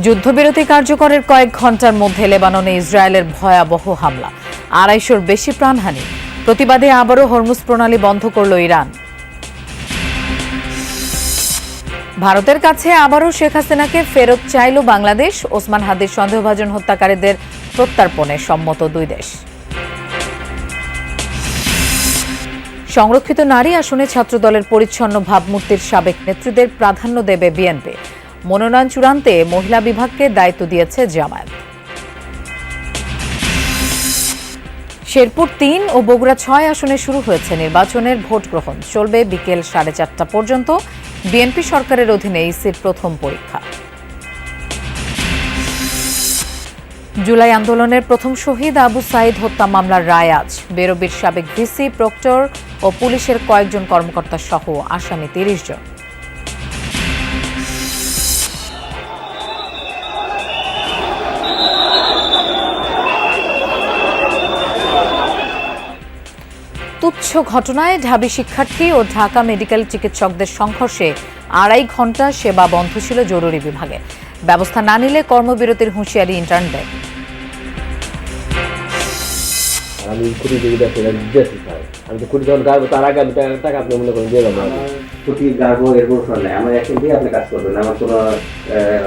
যুদ্ধবিরতি কার্যকরের কয়েক ঘন্টার মধ্যে লেবাননে ইসরায়েলের ভয়াবহ হামলা, ২৫০'র বেশি প্রাণহানি। প্রতিবাদে আবারও হরমুজ প্রণালী বন্ধ করল ইরান। ভারতের কাছে আবারও শেখ হাসিনাকে ফেরত চাইল বাংলাদেশ। ওসমান হাদির সন্দেহভাজন হত্যাকারীদের প্রত্যর্পণে সম্মত দুই দেশ। সংরক্ষিত নারী আসনে ছাত্রদলের পরিচ্ছন্ন ভাবমূর্তির সাবেক নেত্রীদের প্রাধান্য দেবে বিএনপি। মনোনয়ন চূড়ান্তে মহিলা বিভাগকে দায়িত্ব দিয়েছে জামায়াত। শেরপুর ৩ ও বগুড়া ৬ আসনে শুরু হয়েছে নির্বাচনের ভোট গ্রহণ। চলবে বিকেল ৪:৩০ পর্যন্ত। বিএনপি সরকারের অধীনে ইসির প্রথম পরীক্ষা। জুলাই আন্দোলনের প্রথম শহীদ আবু সাইদ হত্যা মামলার রায় আজ। বেরোবির সাবেক ভিসি, প্রক্টর ও পুলিশের কয়েকজন কর্মকর্তা সহ আসামি ৩০ জন। তুচ্ছ ঘটনায় ঢাবি শিক্ষার্থী ও ঢাকা মেডিকেল চিকিৎসকদের সংঘর্ষে ২.৫ ঘণ্টা সেবা বন্ধ ছিল জরুরি বিভাগে। ব্যবস্থা না নিলে কর্মবিরতির হুঁশিয়ারি ইন্টার্নদের। আমি খুঁটি দিয়ে দিয়েছি স্যার, আমি তো খুঁটি যখন গাড়বো তার আগে আমি টাকা আপনি মনে করেন দিয়ে দেবো। খুঁটি গাড়বো এর কোনো নাই, আমার এখন দিয়ে আপনি কাজ করবেন, আমার কোনো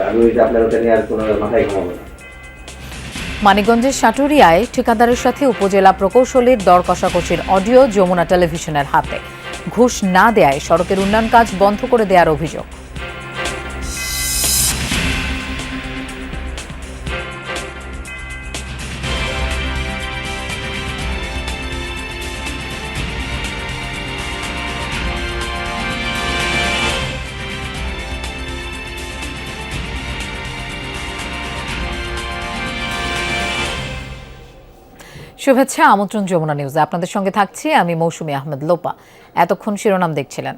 আমি আপনার ওটা নিয়ে আর কোনো মাথায় ঘামাবো না। মানিকগঞ্জের সাটুরিয়ায় ঠিকাদারের সাথে উপজেলা প্রকৌশলীর দর কষাকষির অডিও যমুনা টেলিভিশনের হাতে। ঘুষ না দেয়ায় সড়কের উন্নয়ন কাজ বন্ধ করে দেওয়ার অভিযোগ। শুভেচ্ছা, আমন্ত্রণ যমুনা নিউজে। আপনাদের সঙ্গে থাকছি আমি মৌসুমী আহমেদ লোপা। এতক্ষণ শিরোনাম দেখছিলেন।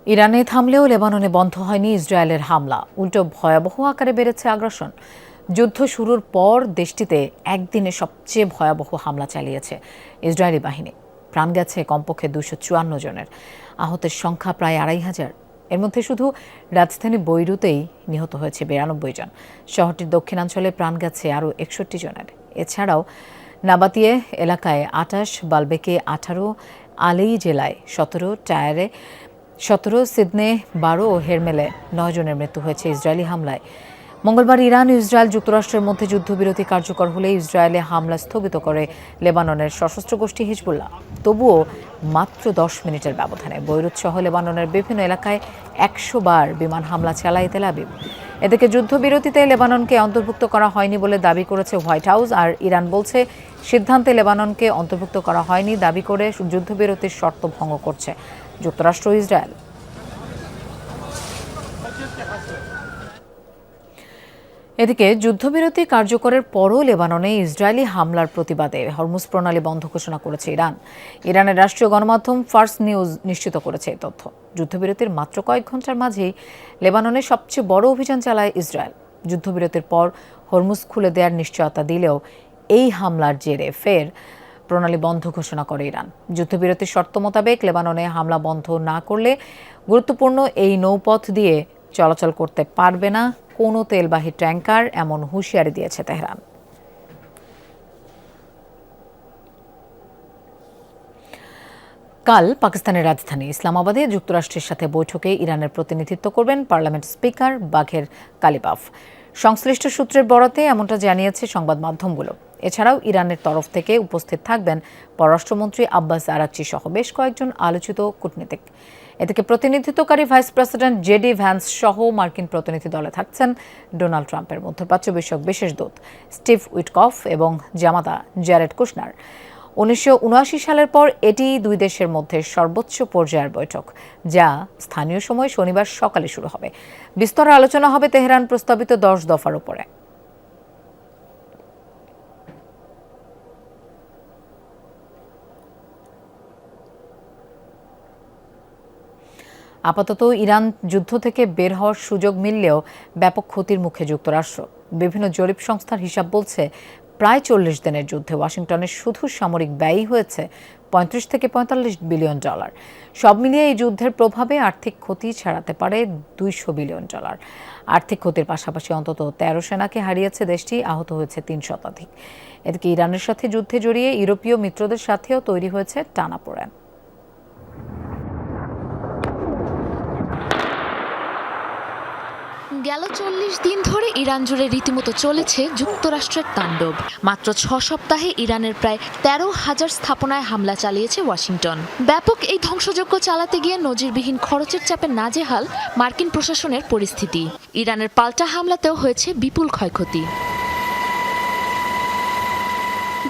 ইরানে থামলেও লেবাননে বন্ধ হয়নি ইসরায়েলের হামলা। উল্টো ভয়াবহ আকারে বেড়েছে আগ্রাসন। যুদ্ধ শুরুর পর দেশটিতে একদিনে সবচেয়ে ভয়াবহ হামলা চালিয়েছে ইসরায়েলি বাহিনী। প্রাণ গেছে কমপক্ষে ২৫৪ জনের, আহতের সংখ্যা প্রায় ২৫০০। এর মধ্যে শুধু রাজধানী বৈরুতেই নিহত হয়েছে ৯২ জন। শহরটির দক্ষিণাঞ্চলে প্রাণ গেছে আরও ৬১ জনের। এছাড়াও নাবাতিয়ে এলাকায় ২৮, বালবেকে ১৮, আলেই জেলায় ১৭, টায়ারে ১৭, সিডনে ১২ ও হেরমেলে ৯ জনের মৃত্যু হয়েছে ইসরায়েলি হামলায়। মঙ্গলবার ইরান ও ইসরায়েল যুক্তরাষ্ট্রের মধ্যে যুদ্ধবিরতি কার্যকর হলে ইসরায়েলে হামলা স্থগিত করে লেবাননের সশস্ত্র গোষ্ঠী হিজবুল্লাহ। তবুও মাত্র ১০ মিনিটের ব্যবধানে বৈরুত সহ লেবাননের বিভিন্ন এলাকায় ১০০ বার বিমান হামলা চালায় তেল আবিব। এদিকে যুদ্ধবিরতিতে লেবাননকে অন্তর্ভুক্ত করা হয়নি বলে দাবি করেছে হোয়াইট হাউস। আর ইরান বলছে সিদ্ধান্তে লেবাননকে অন্তর্ভুক্ত করা হয়নি দাবি করে যুদ্ধবিরতির শর্ত ভঙ্গ করছে যুক্তরাষ্ট্র ও ইসরায়েল। এদিকে যুদ্ধবিরতি কার্যকরের পরও লেবাননে ইসরায়েলি হামলার প্রতিবাদে হরমুজ প্রণালী বন্ধ ঘোষণা করেছে ইরান। ইরানের রাষ্ট্রীয় গণমাধ্যম ফার্স নিউজ নিশ্চিত করেছে এই তথ্য। যুদ্ধবিরতির মাত্র কয়েক ঘন্টার মাঝেই লেবাননে সবচেয়ে বড় অভিযান চালায় ইসরায়েল। যুদ্ধবিরতির পর হরমুজ খুলে দেওয়ার নিশ্চয়তা দিলেও এই হামলার জেরে ফের প্রণালী বন্ধ ঘোষণা করে ইরান। যুদ্ধবিরতির শর্ত মোতাবেক লেবাননে হামলা বন্ধ না করলে গুরুত্বপূর্ণ এই নৌপথ দিয়ে চলাচল করতে পারবে না কোনো তেলবাহী ট্যাঙ্কার, এমন হুঁশিয়ারি দিয়েছে তেহরান। কাল পাকিস্তানের রাজধানী ইসলামাবাদে যুক্তরাষ্ট্রের সাথে বৈঠকে ইরানের প্রতিনিধিত্ব করবেন পার্লামেন্ট স্পিকার বাঘের কালিবাফ। সংশ্লিষ্ট সূত্রের বরাতে এমনটা জানিয়েছে সংবাদ মাধ্যমগুলো। এছাড়াও ইরানের তরফ থেকে উপস্থিত থাকবেন পররাষ্ট্রমন্ত্রী আব্বাস আরাকচি সহ বেশ কয়েকজন আলোচিত কূটনীতিক। এদিকে প্রতিনিধিত্বকারী ভাইস প্রেসিডেন্ট জেডি ভ্যান্স সহ মার্কিন প্রতিনিধি দলে থাকছেন ডোনাল্ড ট্রাম্পের মধ্যপ্রাচ্য বিষয়ক বিশেষ দূত স্টিভ উইটকফ এবং জামাতা জ্যারেড কুশনার। ১৯৭৯ সালের পর এটি দুই দেশের মধ্যে সর্বোচ্চ পর্যায়ের বৈঠক, যা স্থানীয় সময় শনিবার সকালে শুরু হবে। বিস্তর আলোচনা হবে তেহরান প্রস্তাবিত ১০ দফার উপরে। আপাতত ইরান যুদ্ধ থেকে বের হওয়ার সুযোগ মিললেও ব্যাপক ক্ষতির মুখে যুক্তরাষ্ট্র। বিভিন্ন জরিপ সংস্থার হিসাব বলছে প্রায় 40 দিনের যুদ্ধে ওয়াশিংটনের শুধু সামরিক ব্যয়ই হয়েছে 35 থেকে 45 বিলিয়ন ডলার। সব মিলিয়ে এই যুদ্ধের প্রভাবে আর্থিক ক্ষতি ছাড়াতে পারে 200 বিলিয়ন ডলার। আর্থিক ক্ষতির পাশাপাশি অন্তত 13 সেনাকে হারিয়েছে দেশটি, আহত হয়েছে 3 শতাধিক। এদিকে ইরানের সাথে যুদ্ধে জড়িয়ে ইউরোপীয় মিত্রদের সাথেও তৈরি হয়েছে টানাপোড়েন। গেল 40 দিন ধরে ইরান জুড়ে রীতিমতো চলেছে যুক্তরাষ্ট্রের তাণ্ডব। মাত্র 6 সপ্তাহে ইরানের প্রায় 13,000 স্থাপনায় হামলা চালিয়েছে ওয়াশিংটন। ব্যাপক এই ধ্বংসযজ্ঞ চালাতে গিয়ে নজিরবিহীন খরচের চাপে নাজেহাল মার্কিন প্রশাসনের পরিস্থিতি। ইরানের পাল্টা হামলাতেও হয়েছে বিপুল ক্ষয়ক্ষতি।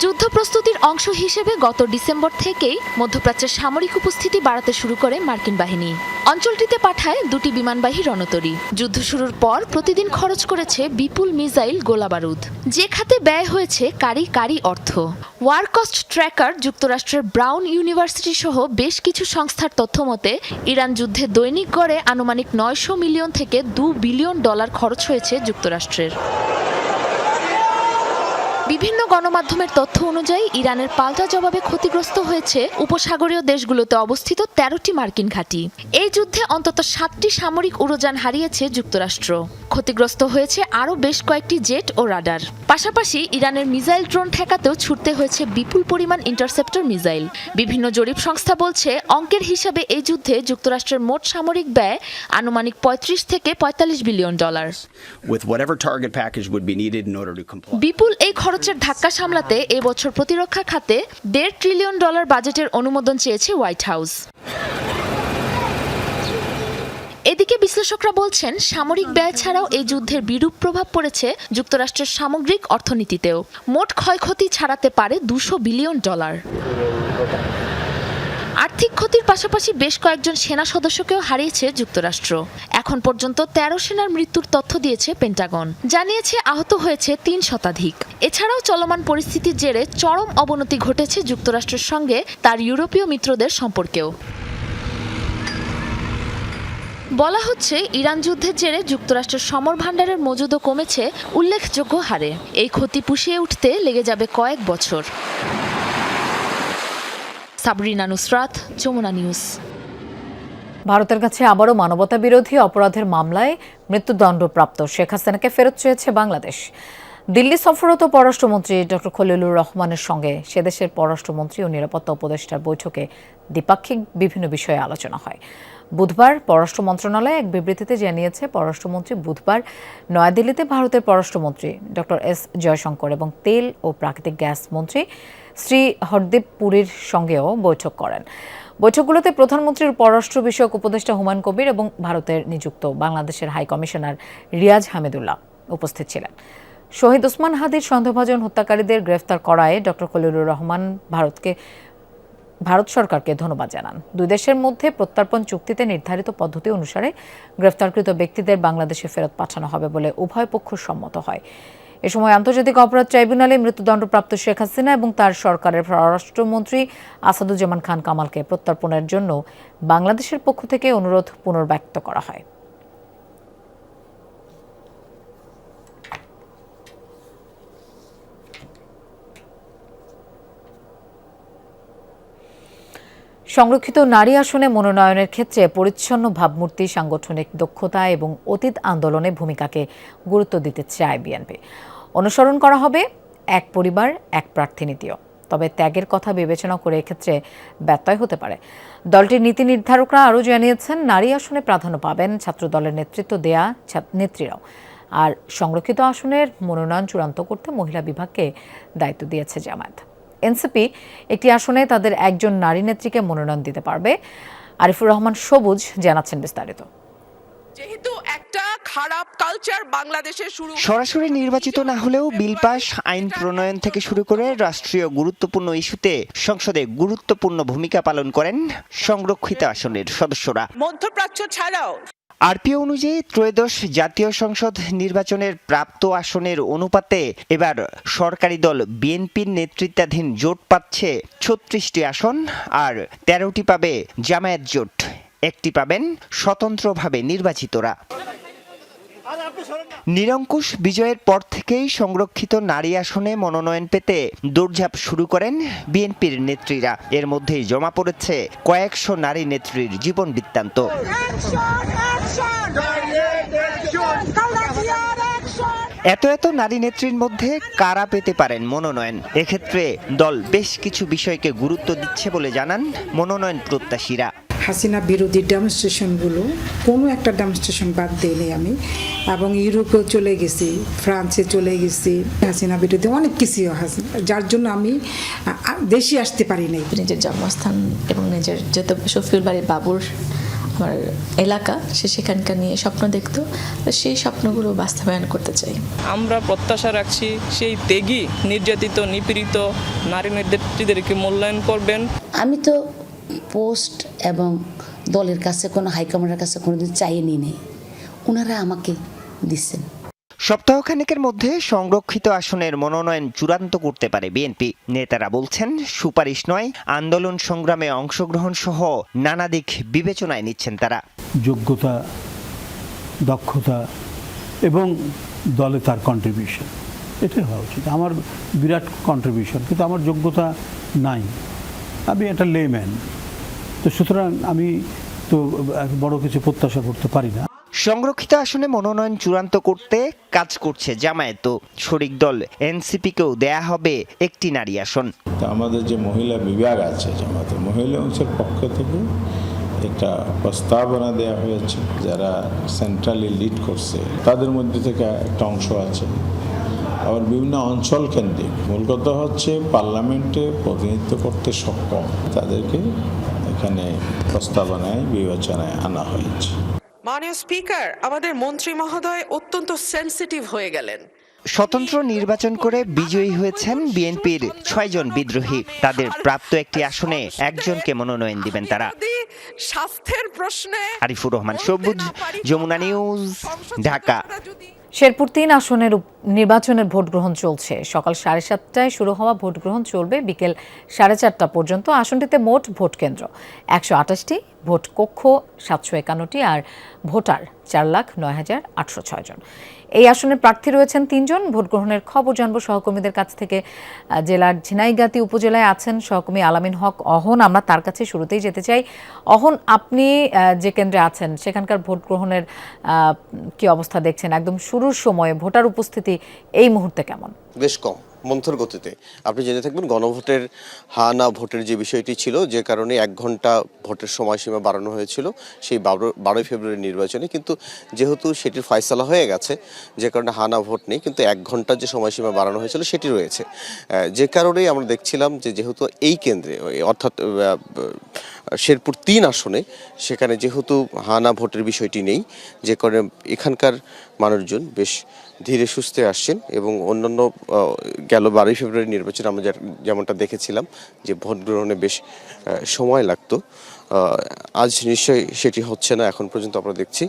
যুদ্ধ প্রস্তুতির অংশ হিসেবে গত ডিসেম্বর থেকেই মধ্যপ্রাচ্যের সামরিক উপস্থিতি বাড়াতে শুরু করে মার্কিন বাহিনী। অঞ্চলটিতে পাঠায় 2টি বিমানবাহী রণতরী। যুদ্ধ শুরুর পর প্রতিদিন খরচ করেছে বিপুল মিসাইল, গোলাবারুদ। যে খাতে ব্যয় হয়েছে কারি অর্থ। ওয়ার কস্ট ট্র্যাকার যুক্তরাষ্ট্রের ব্রাউন ইউনিভার্সিটি সহ বেশ কিছু সংস্থার তথ্য মতে ইরান যুদ্ধে দৈনিক গড়ে আনুমানিক 900 মিলিয়ন থেকে 2 বিলিয়ন ডলার খরচ হয়েছে যুক্তরাষ্ট্রের। বিভিন্ন গণমাধ্যমের তথ্য অনুযায়ী ইরানের পাল্টা জবাবে ক্ষতিগ্রস্ত হয়েছে উপসাগরীয় দেশগুলোতে অবস্থিত 13টি মার্কিন ঘাঁটি। এই যুদ্ধে অন্তত 7টি সামরিক উড়োযান হারিয়েছে যুক্তরাষ্ট্র। ক্ষতিগ্রস্ত হয়েছে আরও বেশ কয়েকটি জেট ও রাডার। পাশাপাশি ইরানের মিসাইল ড্রোন ঠেকাতেও ছুটতে হয়েছে বিপুল পরিমাণ ইন্টারসেপ্টর মিসাইল। বিভিন্ন জরিপ সংস্থা বলছে অঙ্কের হিসাবে এই যুদ্ধে যুক্তরাষ্ট্রের মোট সামরিক ব্যয় আনুমানিক 35 থেকে 45 বিলিয়ন ডলার। বিপুল এই খরচের ধাক্কা সামলাতে এবছর প্রতিরক্ষা খাতে $1.5 ট্রিলিয়ন বাজেটের অনুমোদন চেয়েছে হোয়াইট হাউস। এদিকে বিশ্লেষকরা বলছেন সামরিক ব্যয় ছাড়াও এই যুদ্ধের বিরূপ প্রভাব পড়েছে যুক্তরাষ্ট্রের সামগ্রিক অর্থনীতিতেও। মোট ক্ষয়ক্ষতি ছাড়াতে পারে $200 বিলিয়ন। আর্থিক ক্ষতির পাশাপাশি বেশ কয়েকজন সেনা সদস্যকেও হারিয়েছে যুক্তরাষ্ট্র। এখন পর্যন্ত 13 সেনার মৃত্যুর তথ্য দিয়েছে পেন্টাগন। জানিয়েছে আহত হয়েছে 3 শতাধিক। এছাড়াও চলমান পরিস্থিতির জেরে চরম অবনতি ঘটেছে যুক্তরাষ্ট্রের সঙ্গে তার ইউরোপীয় মিত্রদের সম্পর্কেও। বলা হচ্ছে ইরান যুদ্ধের জেরে যুক্তরাষ্ট্রের সমর ভাণ্ডারের মজুদও কমেছে উল্লেখযোগ্য হারে। এই ক্ষতি পুষিয়ে উঠতে লেগে যাবে কয়েক বছর। সাবরিনা নুসরাত, যমুনা নিউজ। ভারতের কাছে আবারও মানবতা বিরোধী অপরাধের মামলায় মৃত্যুদণ্ডপ্রাপ্ত শেখ হাসিনাকে ফেরত চেয়েছে বাংলাদেশ। দিল্লি সফররত পররাষ্ট্রমন্ত্রী ডক্টর খলিলুর রহমানের সঙ্গে সে দেশের পররাষ্ট্রমন্ত্রী ও নিরাপত্তা উপদেষ্টার বৈঠকে দ্বিপাক্ষিক বিভিন্ন বিষয়ে আলোচনা হয়। বুধবার পররাষ্ট্র মন্ত্রণালয় এক বিবৃতিতে জানিয়েছে পররাষ্ট্রমন্ত্রী বুধবার নয়াদিল্লিতে ভারতের পররাষ্ট্রমন্ত্রী ডক্টর এস জয়শঙ্কর এবং তেল ও প্রাকৃতিক গ্যাস মন্ত্রী শ্রী হরদীপ পুরীর সঙ্গেও বৈঠক করেন। বৈঠকগুলোতে প্রধানমন্ত্রীর পররাষ্ট্র বিষয়ক উপদেষ্টা হুমায়ুন কবির এবং ভারতের নিযুক্ত বাংলাদেশের হাই কমিশনার রিয়াজ হামিদুল্লাহ উপস্থিত ছিলেন। শহীদ ওসমান হাদির সন্দেহভাজন হত্যাকারীদের গ্রেফতার করায় ডক্টর খলিলুর রহমান ভারত সরকারকে ধন্যবাদ জানান। দুই দেশের মধ্যে প্রত্যর্পণ চুক্তিতে নির্ধারিত পদ্ধতি অনুসারে গ্রেফতারকৃত ব্যক্তিদের বাংলাদেশে ফেরত পাঠানো হবে বলে উভয় পক্ষ সম্মত হয়। এ সময় আন্তর্জাতিক অপরাধ ট্রাইব্যুনালে মৃত্যুদণ্ডপ্রাপ্ত শেখ হাসিনা এবং তার সরকারের পররাষ্ট্রমন্ত্রী আসাদুজ্জামান খান কামালকে প্রত্যর্পণের জন্য বাংলাদেশের পক্ষ থেকে অনুরোধ পুনর্ব্যক্ত করা হয়। সংরক্ষিত নারী আসনে মনোনয়নের ক্ষেত্রে পরিচ্ছন্ন ভাবমূর্তি, সাংগঠনিক দক্ষতা এবং অতীত আন্দোলনে ভূমিকাকে গুরুত্ব দিতে চায় বিএনপি। অনুসরণ করা হবে এক পরিবার এক প্রার্থী নীতিও। তবে ত্যাগের কথা বিবেচনা করে এক্ষেত্রে ব্যত্যয় হতে পারে। দলটির নীতি নির্ধারকরা আরও জানিয়েছেন নারী আসনে প্রাধান্য পাবেন ছাত্রদলের নেতৃত্ব দেয়া নেত্রীরাও। আর সংরক্ষিত আসনের মনোনয়ন চূড়ান্ত করতে মহিলা বিভাগকে দায়িত্ব দিয়েছে জামায়াত। এনসিপি একটি আসনে তাদের একজন নারী নেত্রীকে মনোনয়ন দিতে পারবে। আরিফুর রহমান সবুজ জানাচ্ছেন বিস্তারিত। যেহেতু একটা খারাপ কালচার বাংলাদেশে সরাসরি নির্বাচিত না হলেও বিল পাস, আইন প্রণয়ন থেকে শুরু করে রাষ্ট্রীয় গুরুত্বপূর্ণ ইস্যুতে সংসদে গুরুত্বপূর্ণ ভূমিকা পালন করেন সংরক্ষিত আসনের সদস্যরা। মধ্যপ্রাচ্য ছাড়াও আরপিও অনুযায়ী ত্রয়োদশ জাতীয় সংসদ নির্বাচনের প্রাপ্ত আসনের অনুপাতে এবার সরকারি দল বিএনপির নেতৃত্বাধীন জোট পাচ্ছে 36টি আসন, আর 13টি পাবে জামায়াত জোট, একটি পাবেন স্বতন্ত্রভাবে নির্বাচিতরা। নিরঙ্কুশ বিজয়ের পর থেকেই সংরক্ষিত নারী আসনে মনোনয়ন পেতে দৌড়ঝাঁপ শুরু করেন বিএনপির নেত্রীরা। এর মধ্যেই জমা পড়েছে কয়েকশো নারী নেত্রীর জীবন বৃত্তান্ত। এত নারী নেত্রীর মধ্যে কারা পেতে পারেন মনোনয়ন? এক্ষেত্রে দল বেশ কিছু বিষয়কে গুরুত্ব দিচ্ছে বলে জানান মনোনয়ন প্রত্যাশীরা। হাসিনা বিরোধী ডেমনস্ট্রেশনগুলো কোনো একটা ডেমনস্ট্রেশন বাদ দিইনি আমি, এবং ইউরোপেও চলে গেছি, ফ্রান্সে চলে গেছি। হাসিনা বিরোধী অনেক কিছু যার জন্য আমি দেশে আসতে পারি নাই। নিজের জন্মস্থান এবং নিজের যত শফিউল বাড়ির বাবুর আমার এলাকা, সে সেখানকার নিয়ে স্বপ্ন দেখতো, সেই স্বপ্নগুলো বাস্তবায়ন করতে চাই। আমরা প্রত্যাশা রাখছি সেই ত্যাগী নির্যাতিত নিপীড়িত নারী নেত্রীদেরকে মূল্যায়ন করবেন। আমি তো পোস্ট এবং দলের কাছে কোনো হাইকমান্ডের কাছে কোনোদিন চাইনি নেই, ওনারা আমাকে দিচ্ছেন। সপ্তাহখানেকের মধ্যে সংরক্ষিত আসনের মনোনয়ন চূড়ান্ত করতে পারে বিএনপি। নেতারা বলছেন সুপারিশ নয়, আন্দোলন সংগ্রামে অংশগ্রহণ সহ নানা দিক বিবেচনায় নিচ্ছেন তারা। যোগ্যতা, দক্ষতা এবং দলে তার কন্ট্রিবিউশন, এটাই হওয়া উচিত। আমার বিরাট কন্ট্রিবিউশন, কিন্তু আমার যোগ্যতা নাই, আমি একটা লেম্যান, তো সুতরাং আমি তো বড় কিছু প্রত্যাশা করতে পারি না। সংরক্ষিত আসনে মনোনয়ন চূড়ান্ত করতে কাজ করছে জামায়াত। শরিক দল এনসিপিকেও দেয়া হবে একটি নারী আসন। আমাদের যে মহিলা বিভাগ আছে জামায়াতের মহিলা অংশের পক্ষ থেকে একটা প্রস্তাবনা দেওয়া হয়েছে, যারা সেন্ট্রালি লিড করছে তাদের মধ্যে থেকে একটা অংশ আছে। আবার বিভিন্ন অঞ্চল কেন্দ্রিক, মূল কথা হচ্ছে পার্লামেন্টে প্রতিনিধিত্ব করতে সক্ষম তাদেরকে এখানে প্রস্তাবনায় বিবেচনায় আনা হয়েছে। মাননীয় স্পিকার, আমাদের মন্ত্রী মহোদয় অত্যন্ত সেনসিটিভ হয়ে গেলেন। স্বতন্ত্র নির্বাচন করে বিজয়ী হয়েছেন বিএনপির ৬ জন বিদ্রোহী। তাদের প্রাপ্ত একটি আসনে একজনকে মনোনয়ন দিবেন তারা। স্বাস্থ্যের প্রশ্নে আরিফুর রহমান সবুজ, যমুনা নিউজ, ঢাকা। শেরপুর ৩ আসনের নির্বাচনের ভোট গ্রহণ চলছে। সকাল 7:30টায় শুরু হওয়া ভোট গ্রহণ চলবে বিকেল 4:30টা পর্যন্ত। আসনটিতে মোট ভোট কেন্দ্র 128টি, ভোট কক্ষ 751টি আর ভোটার 4,09,806 জন। এই আসনের প্রার্থী রয়েছেন 3 জন। ভোট গ্রহণের খবর জানবো সহকর্মীদের কাছ থেকে। জেলার ঝিনাইগাতী উপজেলায় আছেন সহকর্মী আলামিন হক অহন, আমরা তার কাছে শুরুতেই যেতে চাই। অহন, আপনি যে কেন্দ্রে আছেন সেখানকার ভোট গ্রহণের কি অবস্থা দেখছেন? একদম শুরুর সময়ে ভোটার উপস্থিতি এই মুহূর্তে কেমন? বেশ কম, মন্থর গতিতে। আপনি জেনে থাকবেন গণভোটের হা না ভোটের যে বিষয়টি ছিল, যে কারণে 1 ঘন্টা ভোটের সময়সীমা বাড়ানো হয়েছিল সেই 12 ফেব্রুয়ারি নির্বাচনে, কিন্তু যেহেতু সেটির ফয়সালা হয়ে গেছে, যে কারণে হা না ভোট নেই, কিন্তু 1 ঘন্টার যে সময়সীমা বাড়ানো হয়েছিল সেটি রয়েছে। যে কারণেই আমরা দেখছিলাম যে যেহেতু এই কেন্দ্রে অর্থাৎ শেরপুর 3 আসনে সেখানে যেহেতু হা না ভোটের বিষয়টি নেই, যে কারণে এখানকার মানুষজন বেশ ধীরে সুস্থে আসছেন এবং অন্যান্য গেল 12 ফেব্রুয়ারি নির্বাচনে আমরা যেমনটা দেখেছিলাম যে ভোট গ্রহণে বেশ সময় লাগতো, আজ নিশ্চয়ই সেটি হচ্ছে না। এখন পর্যন্ত আমরা দেখছি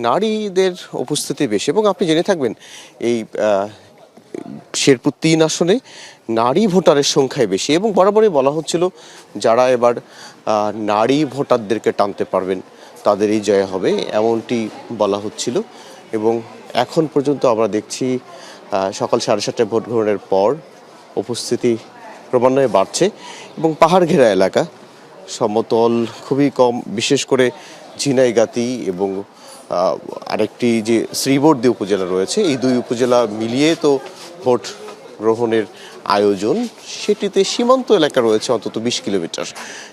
নারীদের উপস্থিতি বেশি, এবং আপনি জেনে থাকবেন এই শেরপুর 3 আসনে নারী ভোটারের সংখ্যাই বেশি, এবং বরাবরই বলা হচ্ছিল যারা এবার নারী ভোটারদেরকে টানতে পারবেন তাদেরই জয় হবে, এমনটি বলা হচ্ছিল। এবং এখন পর্যন্ত আমরা দেখছি সকাল 7:30টায় ভোট গ্রহণের পর উপস্থিতি ক্রমান্বয়ে বাড়ছে, এবং পাহাড় ঘেরা এলাকা, সমতল খুবই কম, বিশেষ করে ঝিনাইগাতী এবং আরেকটি যে শ্রীবর্দী উপজেলা রয়েছে, এই 2 উপজেলা মিলিয়ে তো ভোট গ্রহণের আয়োজন। সেটিতে সীমান্ত এলাকা রয়েছে অন্তত 20 কিলোমিটার।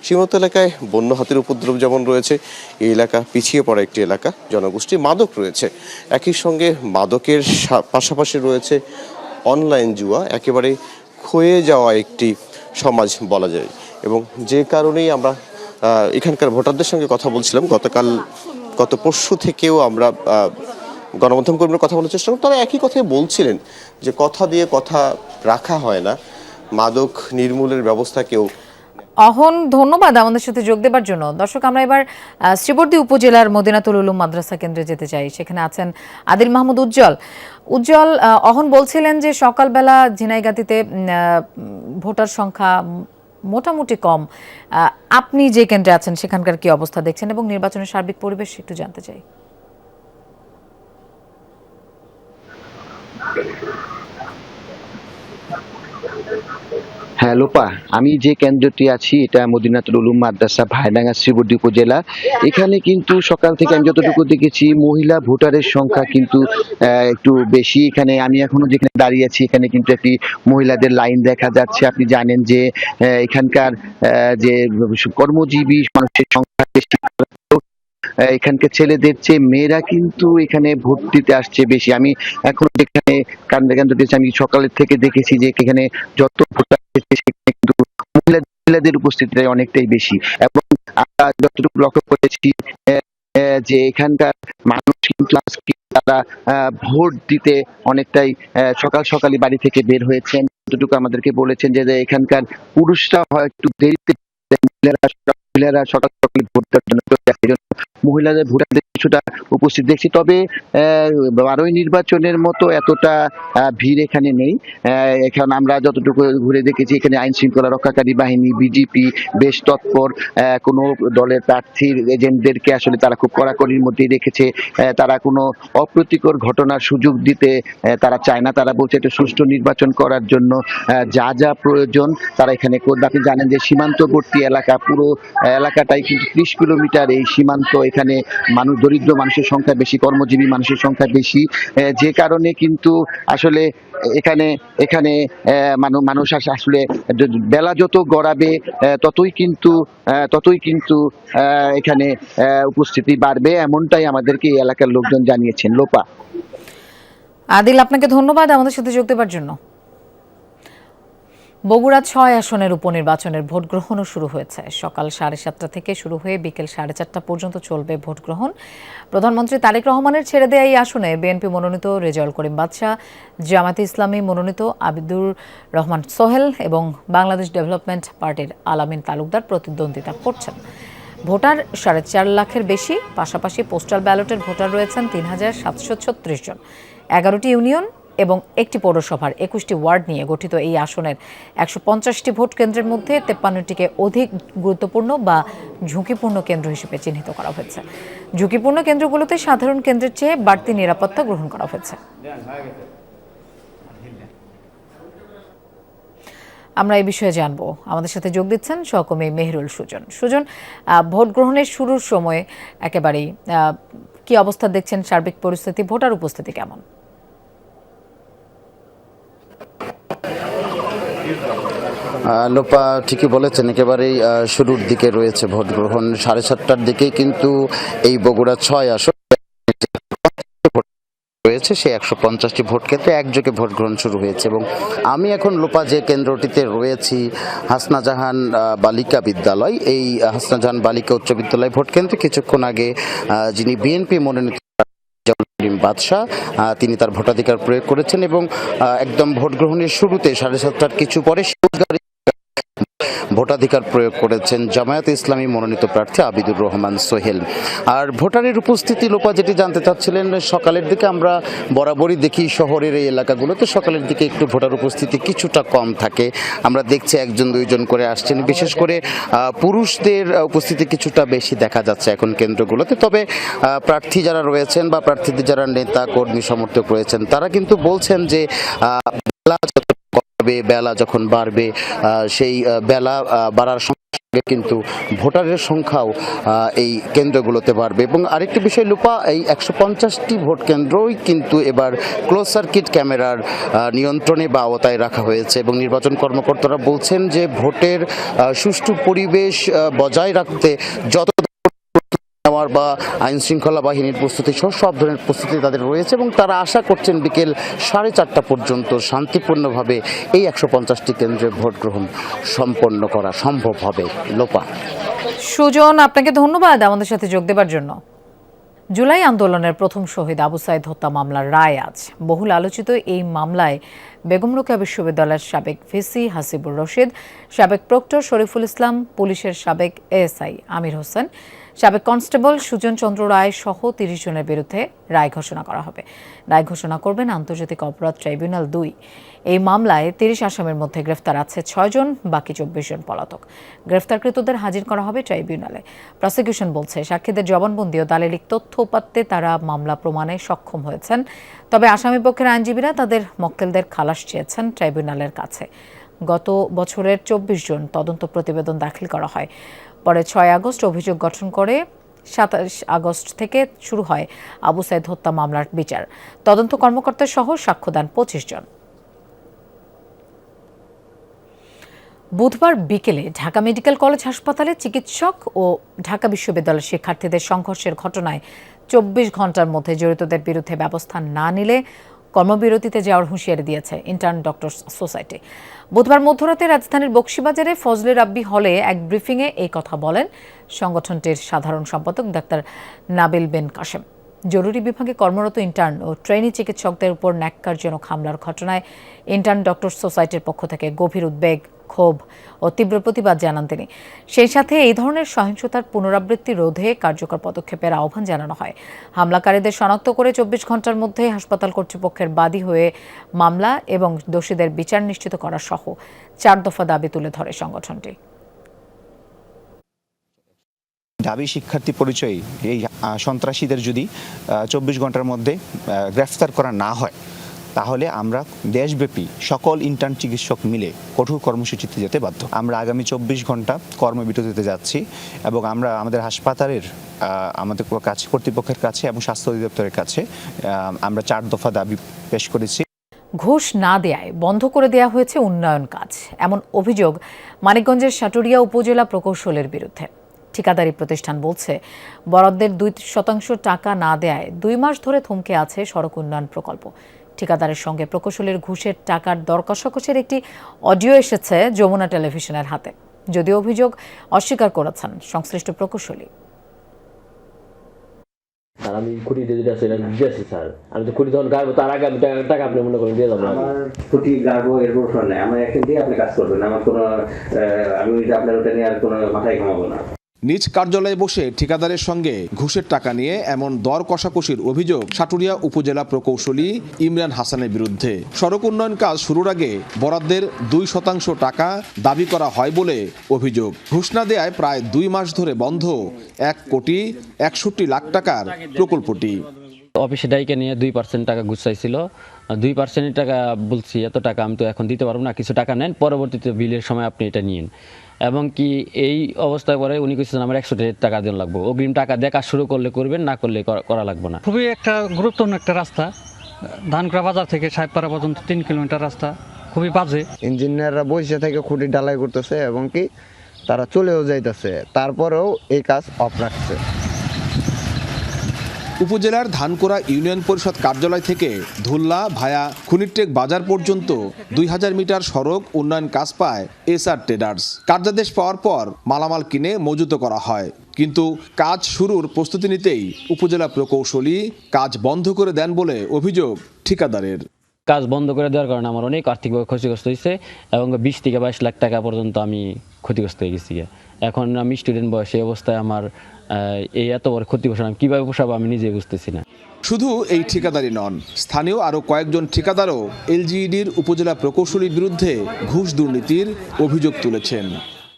সীমান্ত এলাকায় বন্য হাতির উপদ্রব যেমন রয়েছে, এই এলাকা পিছিয়ে পড়া একটি এলাকা, জনগোষ্ঠী মাদক রয়েছে, একই সঙ্গে মাদকের পাশাপাশি রয়েছে অনলাইন জুয়া, একেবারে ক্ষয়ে যাওয়া একটি সমাজ বলা যায়। এবং যে কারণেই আমরা এখানকার ভোটারদের সঙ্গে কথা বলছিলাম, গত পরশু থেকেও আমরা গণমাধ্যম কর্মীর কথা বলার চেষ্টা করলাম, তারা একই কথাই বলছিলেন যে কথা দিয়ে কথা রাখা হয় না, মাদক নির্মূলের ব্যবস্থাকেও। অহন, ধন্যবাদ আমাদের সাথে যোগ দেবার জন্য। দর্শক, আমরা এবার শ্রীবর্দী উপজেলার মদিনাতুল উলুম মাদ্রাসা কেন্দ্রে যেতে চাই। সেখানে আছেন আদিল মাহমুদ উজ্জ্বল। অহন বলছিলেন যে সকালবেলা ঝিনাইগাতীতে ভোটার সংখ্যা মোটামুটি কম। আপনি যে কেন্দ্রে আছেন সেখানকার কি অবস্থা দেখছেন এবং নির্বাচনের সার্বিক পরিবেশ একটু জানতে চাই। হ্যাঁ লোপা, আমি যে কেন্দ্রটি আছি এটা মদিনাতুল উলুম মাদ্রাসা ভাইডাঙ্গা শ্রীবর্দী উপজেলা। এখানে কিন্তু সকাল থেকে আমি যতটুকু দেখেছি মহিলা ভোটারের সংখ্যা কিন্তু একটু বেশি। এখানে আমি এখনো যেখানে দাঁড়িয়ে আছি এখানে কিন্তু একটি মহিলাদের লাইন দেখা যাচ্ছে। আপনি জানেন যে এখানকার যে কর্মজীবী মানুষের সংখ্যা বেশি, এখানকার ছেলেদের চেয়ে মেয়েরা কিন্তু এখানে ভোট দিতে আসছে বেশি। আমি এখন যেখানে কেন্দ্র দিয়েছি আমি সকালের থেকে দেখেছি যে এখানে যত ভোটার সেখানে কিন্তু মহিলাদের উপস্থিতিটা অনেকটাই বেশি। এবং আমরা যতটুকু লক্ষ্য করেছি যে এখানকার মানুষ কিন্তু আজকে তারা ভোট দিতে অনেকটাই সকাল সকালই বাড়ি থেকে বের হয়েছেন। যতটুকু আমাদেরকে বলেছেন যে এখানকার পুরুষরা হয় একটু দেরিতে, মহিলারা সকাল সকালে ভোট দেওয়ার জন্য চলে আসে, মহিলাদের ভোটারদের কিছুটা উপস্থিত দেখছি। তবে 12 নির্বাচনের মতো এতটা ভিড় এখানে নেই। এখন আমরা যতটুকু ঘুরে দেখেছি এখানে আইন শৃঙ্খলা রক্ষাকারী বাহিনী, বিজিপি বেশ তৎপর। কোনো দলের প্রার্থীর এজেন্টদেরকে আসলে তারা খুব কড়াকড়ির মধ্যেই রেখেছে। তারা কোনো অপ্রীতিকর ঘটনার সুযোগ দিতে তারা চায় না। তারা বলছে একটা সুষ্ঠু নির্বাচন করার জন্য যা যা প্রয়োজন তারা এখানে করবে। আপনি জানেন যে সীমান্তবর্তী এলাকা, পুরো এলাকাটাই কিন্তু 30 কিলোমিটার এই সীমান্ত। এখানে মানুষ, দরিদ্র মানুষের সংখ্যা বেশি, কর্মজীবী মানুষের সংখ্যা বেশি, যে কারণে কিন্তু আসলে এখানে মানুষ আসলে বেলা যত গড়াবে ততই কিন্তু এখানে উপস্থিতি বাড়বে, এমনটাই আমাদেরকে এই এলাকার লোকজন জানিয়েছেন। লোপা। আদিল, আপনাকে ধন্যবাদ আমাদের সাথে যোগ দেওয়ার জন্য। বগুড়া 6 আসনের উপনির্বাচনের ভোট গ্রহণও শুরু হয়েছে। সকাল 7:30 থেকে শুরু হয়ে বিকেল 4:30 পর্যন্ত চলবে ভোট গ্রহণ। প্রধানমন্ত্রী তারেক রহমানের ছেড়ে দেয়া এই আসনে বিএনপি মনোনীত রেজাউল করিম বাদশা, জামায়াতে ইসলামী মনোনীত আবিদুর রহমান সোহেল এবং বাংলাদেশ ডেভেলপমেন্ট পার্টির আলামিন তালুকদার প্রতিদ্বন্দ্বিতা করছেন। ভোটার 4.5 লাখের বেশি, পাশাপাশি পোস্টাল ব্যালটের ভোটার রয়েছেন 3736 জন। 11টি ইউনিয়ন এবং একটি পৌরসভার 21টি ওয়ার্ড নিয়ে গঠিত এই আসনের 150টি ভোট কেন্দ্রের মধ্যে 53টিকে অধিক গুরুত্বপূর্ণ বা ঝুঁকিপূর্ণ কেন্দ্র হিসেবে চিহ্নিত করা হয়েছে। ঝুঁকিপূর্ণ কেন্দ্রগুলোতে সাধারণ কেন্দ্রের চেয়ে বাড়তি নিরাপত্তা গ্রহণ করা হয়েছে। আমরা এই বিষয়ে জানবো। আমাদের সাথে যোগ দিচ্ছেন সহকর্মী মেহরুল সুজন। সুজন, ভোট গ্রহণের শুরুর সময় একেবারেই কি অবস্থা দেখছেন? সার্বিক পরিস্থিতি, ভোটার উপস্থিতি কেমন? লোপা ঠিকই বলেছেন, একেবারেই শুরুর দিকে রয়েছে ভোট গ্রহণ। 7:30টার দিকেই কিন্তু এই বগুড়া 6 আসন রয়েছে, সেই 150টি ভোট কেন্দ্রে একযোগে ভোট গ্রহণ শুরু হয়েছে। এবং আমি এখন লোপা যে কেন্দ্রটিতে রয়েছি, হাসনা জাহান বালিকা বিদ্যালয়, এই হাসনা জাহান বালিকা উচ্চ বিদ্যালয় ভোট কেন্দ্রে কিছুক্ষণ আগে যিনি বিএনপি মনোনীত বাদশা, তিনি তার ভোটাধিকার প্রয়োগ করেছেন এবং একদম ভোট গ্রহণের শুরুতে 7:30টার কিছু পরে ভোটাধিকার প্রয়োগ করেছেন জামায়াতে ইসলামী মনোনীত প্রার্থী আবিদুর রহমান সোহেল। আর ভোটারের উপস্থিতি লোপা যেটি জানতে চাচ্ছিলেন, সকালের দিকে আমরা বরাবরই দেখি শহরের এই এলাকাগুলোতে সকালের দিকে একটু ভোটার উপস্থিতি কিছুটা কম থাকে। আমরা দেখছি 1-2 করে আসছেন, বিশেষ করে পুরুষদের উপস্থিতি কিছুটা বেশি দেখা যাচ্ছে এখন কেন্দ্রগুলোতে। তবে প্রার্থী যারা রয়েছেন বা প্রার্থীদের যারা নেতা কর্মী সমর্থক রয়েছেন তারা কিন্তু বলছেন যে বেলা যখন বাড়বে সেই বেলা বাড়ার সঙ্গে কিন্তু ভোটারের সংখ্যাও এই কেন্দ্রগুলোতে বাড়বে। এবং আরেকটি বিষয় লোপা, এই 150টি ভোট কেন্দ্রই কিন্তু এবার ক্লোজ সার্কিট ক্যামেরার নিয়ন্ত্রণে বা আওতায় রাখা হয়েছে এবং নির্বাচন কর্মকর্তারা বলছেন যে ভোটের সুষ্ঠু পরিবেশ বজায় রাখতে যত নেওয়ার বা আইন শৃঙ্খলা বাহিনীর প্রস্তুতি সহ সব ধরনের প্রস্তুতি তাদের রয়েছে এবং তারা আশা করছেন বিকেল 4:30 পর্যন্ত শান্তিপূর্ণভাবে এই 150টি কেন্দ্রে ভোট গ্রহণ সম্পন্ন করা সম্ভব হবে। লোপা। সুজন, আপনাকে ধন্যবাদ আমাদের সাথে যোগ দেওয়ার জন্য। জুলাই আন্দোলনের প্রথম শহীদ আবু সাইদ হত্যা মামলার রায় আজ। বহুল আলোচিত এই মামলায় বেগম রোকেয়া বিশ্ববিদ্যালয়ের সাবেক ভিসি হাসিবুর রশিদ, সাবেক প্রক্টর শরীফুল ইসলাম, পুলিশের সাবেক এএসআই আমির হোসেন, সাবেক কনস্টেবল সুজন চন্দ্র রায় সহ ৩০ জনের বিরুদ্ধে রায় ঘোষণা করা হবে। রায় ঘোষণা করবেন আন্তর্জাতিক অপরাধ ট্রাইব্যুনাল ২। এই মামলায় ৩০ আসামির মধ্যে গ্রেফতার আছে ৬ জন, বাকি ২৪ জন পলাতক। গ্রেফতারকৃতদের হাজির করা হবে ট্রাইব্যুনালে। প্রসিকিউশন বলছে, সাক্ষীদের জবানবন্দি ও দালিলিক তথ্য উপাত্তে তারা মামলা প্রমাণে সক্ষম হয়েছেন। তবে আসামি পক্ষের আইনজীবীরা তাদের মক্কেলদের খালাস চেয়েছেন ট্রাইব্যুনালের কাছে। গত বছরের ২৪ জন তদন্ত প্রতিবেদন দাখিল করা হয়। পরে ৬ আগস্ট অভিযোগ গঠন করে ২৭ আগস্ট থেকে শুরু হয় আবু সাইদ হত্যা মামলার বিচার। তদন্ত কর্মকর্তা সহ সাক্ষ্য দেন ২৫ জন। বুধবার বিকেলে ঢাকা মেডিকেল কলেজ হাসপাতালে চিকিৎসক ও ঢাকা বিশ্ববিদ্যালয়ের শিক্ষার্থীদের সংঘর্ষের ঘটনায় ২৪ ঘন্টার মধ্যে জড়িতদের বিরুদ্ধে ব্যবস্থা না নিলে কর্মবিরতিতে যাওয়ার হুঁশিয়ারি দিয়েছে ইন্টার্ন ডক্টরস সোসাইটি। বুধবার মধ্যরাতে রাজধানীর বকশীবাজারে ফজলে রাব্বি হলে এক ব্রিফিংয়ে এই কথা বলেন সংগঠনটির সাধারণ সম্পাদক ডাক্তার নাবিল বিন কাশেম। জরুরি বিভাগে কর্মরত ইন্টার্ন ও ট্রেনি চিকিৎসকদের উপর ন্যাক্কারজনক হামলার ঘটনায় ইন্টার্ন ডক্টরস সোসাইটির পক্ষ থেকে গভীর উদ্বেগ, ক্ষোভ ও তীব্র প্রতিবাদ জানান তিনি। সেই সাথে এই ধরনের সহিংসতার পুনরাবৃত্তি রোধে কার্যকর পদক্ষেপের আহ্বান জানানো হয়। হামলাকারীদের শনাক্ত করে ২৪ ঘন্টার মধ্যে হাসপাতাল কর্তৃপক্ষের বাদী হয়ে মামলা এবং দোষীদের বিচার নিশ্চিত করা সহ ৪ দফা দাবি তুলে ধরে সংগঠনটি। ঢাবি শিক্ষার্থী পরিচয়ী এই সন্ত্রাসীদের যদি ২৪ ঘন্টার মধ্যে গ্রেফতার করা না হয়, তাহলে আমরা দেশব্যাপী সকল ইন্টার্ন চিকিৎসক মিলে কঠোর কর্মসূচিতে যেতে বাধ্য। আমরা আগামী ২৪ ঘন্টা কর্মবিরতিতে যাচ্ছি এবং আমরা আমাদের হাসপাতালের আমাদের কর্তৃপক্ষের কাছে এবং স্বাস্থ্য অধিদপ্তরের কাছে আমরা ৪ দফা দাবি পেশ করেছি। ঘুষ না দেয়ায় বন্ধ করে দেয়া হয়েছে উন্নয়ন কাজ, এমন অভিযোগ মানিকগঞ্জের সাটুরিয়া উপজেলা প্রকৌশলের বিরুদ্ধে। ঠিকাদারি প্রতিষ্ঠান বলছে, বরাদ্দের ২% টাকা না দেয়ায় ২ মাস ধরে থমকে আছে সড়ক উন্নয়ন প্রকল্প। ঠিকাদারের সঙ্গে প্রকৌশলীর ঘুষের টাকার দর কষাকষির একটি অডিও এসেছে যমুনা টেলিভিশনের হাতে। যদিও অভিযোগ অস্বীকার করেছেন সংশ্লিষ্ট প্রকৌশলী। স্যার আমি খুঁটি যেটা সেটা দিয়েছি স্যার, আমি তো খুঁটি যখন গাড়বো তার আগে আমি টাকা আপনি মনে করেন দিয়ে যাবো। আমার খুঁটি গাড়বো এর কোনো নাই, আমার এখন দিয়ে আপনি কাজ করবেন, আমার কোনো আমি আপনার ওটা নিয়ে আর কোনো মাথায় ঘামাবো না। নিজ কার্যালয়ে বসে ঠিকাদারের সঙ্গে ঘুষের টাকা নিয়ে এমন দর কষাকষির অভিযোগ সাটুরিয়া উপজেলা প্রকৌশলী ইমরান হাসানের বিরুদ্ধে। সড়ক উন্নয়ন কাজ শুরুর আগে বরাদ্দের ২% টাকা দাবি করা হয় বলে অভিযোগ। ঘুষ না দেয়ায় প্রায় ২ মাস ধরে বন্ধ ১,৬১,০০,০০,০০০ টাকার প্রকল্পটি। অফিসে ডাইকে নিয়ে 2% টাকা ঘুষ চাইছিল। 2% টাকা বলছি, এত টাকা আমি তো এখন দিতে পারবো না, কিছু টাকা নেন, পরবর্তীতে বিলের সময় আপনি এটা নিন। এবং কি এই অবস্থায় পরে উনি কইছেন আমার ১০০ টাকা দেওয়া লাগবে, অগ্রিম টাকা দিয়ে কাজ শুরু করলে করবেন, না করলে করা লাগবে না। খুবই একটা গুরুত্বপূর্ণ একটা রাস্তা, ধানকড়া বাজার থেকে সাহেবপাড়া পর্যন্ত 3 কিলোমিটার রাস্তা, খুবই বাজে। ইঞ্জিনিয়াররা বসে থেকে খুঁটি ঢালাই করতেছে এবং কি তারা চলেও যাইতেছে, তারপরেও এই কাজ অফ রাখছে। উপজেলার ধানকোড়া ইউনিয়ন পরিষদ কার্যালয় থেকে ধুল্লা ভায়া খুনিরটেক বাজার পর্যন্ত ২০০০ মিটার সড়ক উন্নয়ন কাজ পায় এসআর ট্রেডার্স। কার্যাদেশ পাওয়ার পর মালামাল কিনে মজুত করা হয়, কিন্তু কাজ শুরুর প্রস্তুতি নিতেই উপজেলা প্রকৌশলী কাজ বন্ধ করে দেন বলে অভিযোগ ঠিকাদারের। কাজ বন্ধ করে দেওয়ার কারণে আমার অনেক আর্থিকভাবে ক্ষতিগ্রস্ত হয়েছে এবং ২০ থেকে ২২ লাখ টাকা পর্যন্ত আমি ক্ষতিগ্রস্ত হয়ে গেছি। এখন আমি স্টুডেন্ট বয়সে অবস্থায় আমার এই এত বড় ক্ষতি পোষণ কীভাবে পোষাবো আমি নিজে বুঝতেছি না। শুধু এই ঠিকাদারি নন, স্থানীয় আরও কয়েকজন ঠিকাদারও এলজিইডির উপজেলা প্রকৌশলীর বিরুদ্ধে ঘুষ দুর্নীতির অভিযোগ তুলেছেন।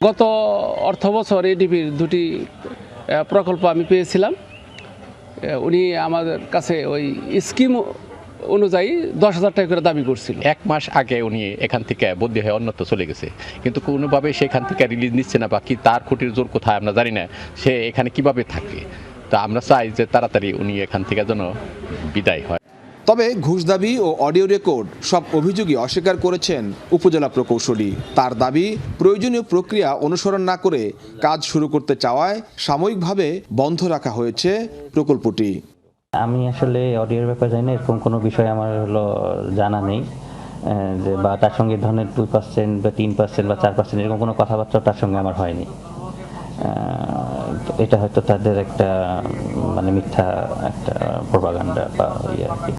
গত অর্থ বছর এডিপির 2টি প্রকল্প আমি পেয়েছিলাম। উনি আমাদের কাছে ওই স্কিম অনুযায়ী 10,000 টাকা করে দাবি করছিল। 1 মাস আগে উনি এখান থেকে বদলি হয়ে অন্যত্র চলে গেছে, কিন্তু কোনোভাবে সেখান থেকে রিলিজ নিচ্ছে না, বা কি তার খুঁটির জোর কোথায় আমরা জানি না, সে এখানে কিভাবে থাকে। তা আমরা চাই যে তাড়াতাড়ি উনি এখান থেকে যেন বিদায় হয়। তবে ঘুষ দাবি ও অডিও রেকর্ড সব অভিযোগই অস্বীকার করেছেন উপজেলা প্রকৌশলী। তার দাবি, প্রয়োজনীয় প্রক্রিয়া অনুসরণ না করে কাজ শুরু করতে চাওয়ায় সাময়িকভাবে বন্ধ রাখা হয়েছে প্রকল্পটি। আমি আসলে অডিওর ব্যাপারে জানি না, এরকম কোনো বিষয় আমার জানা নেই যে বা তার সঙ্গে ধরনের 2% বা 3% বা 4% এরকম কোনো কথাবার্তা তার সঙ্গে আমার হয়নি। এটা হয়তো তাদের একটা মিথ্যা একটা প্রপাগান্ডা বা আর কি।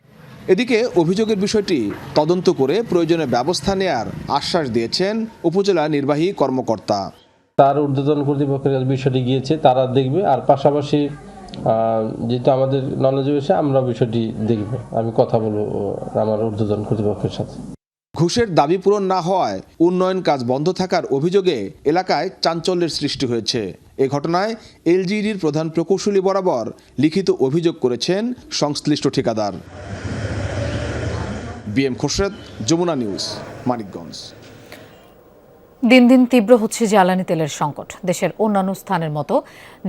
এদিকে অভিযোগের বিষয়টি তদন্ত করে প্রয়োজনীয় ব্যবস্থা নেয়ার আশ্বাস দিয়েছেন উপজেলা নির্বাহী কর্মকর্তা। তার ঊর্ধ্বতন কর্তৃপক্ষের কাছে বিষয়টি গিয়েছে, তারা দেখবে। আর পাশাপাশি যেহেতু আমাদের নলেজে এসে আমরা বিষয়টি দেখব, আমি কথা বলবো আমার ঊর্ধ্বতন কর্তৃপক্ষের সাথে। ঘুষের দাবি পূরণ না হওয়ায় উন্নয়ন কাজ বন্ধ থাকার অভিযোগে এলাকায় চাঞ্চল্যের সৃষ্টি হয়েছে। এ ঘটনায় এলজিইডির প্রধান প্রকৌশলী বরাবর লিখিত অভিযোগ করেছেন সংশ্লিষ্ট ঠিকাদার। BM Khorshed, Jamuna News, Manikganj. দিন দিন তীব্র হচ্ছে জ্বালানি তেলের সংকট। দেশের অন্যান্য স্থানের মতো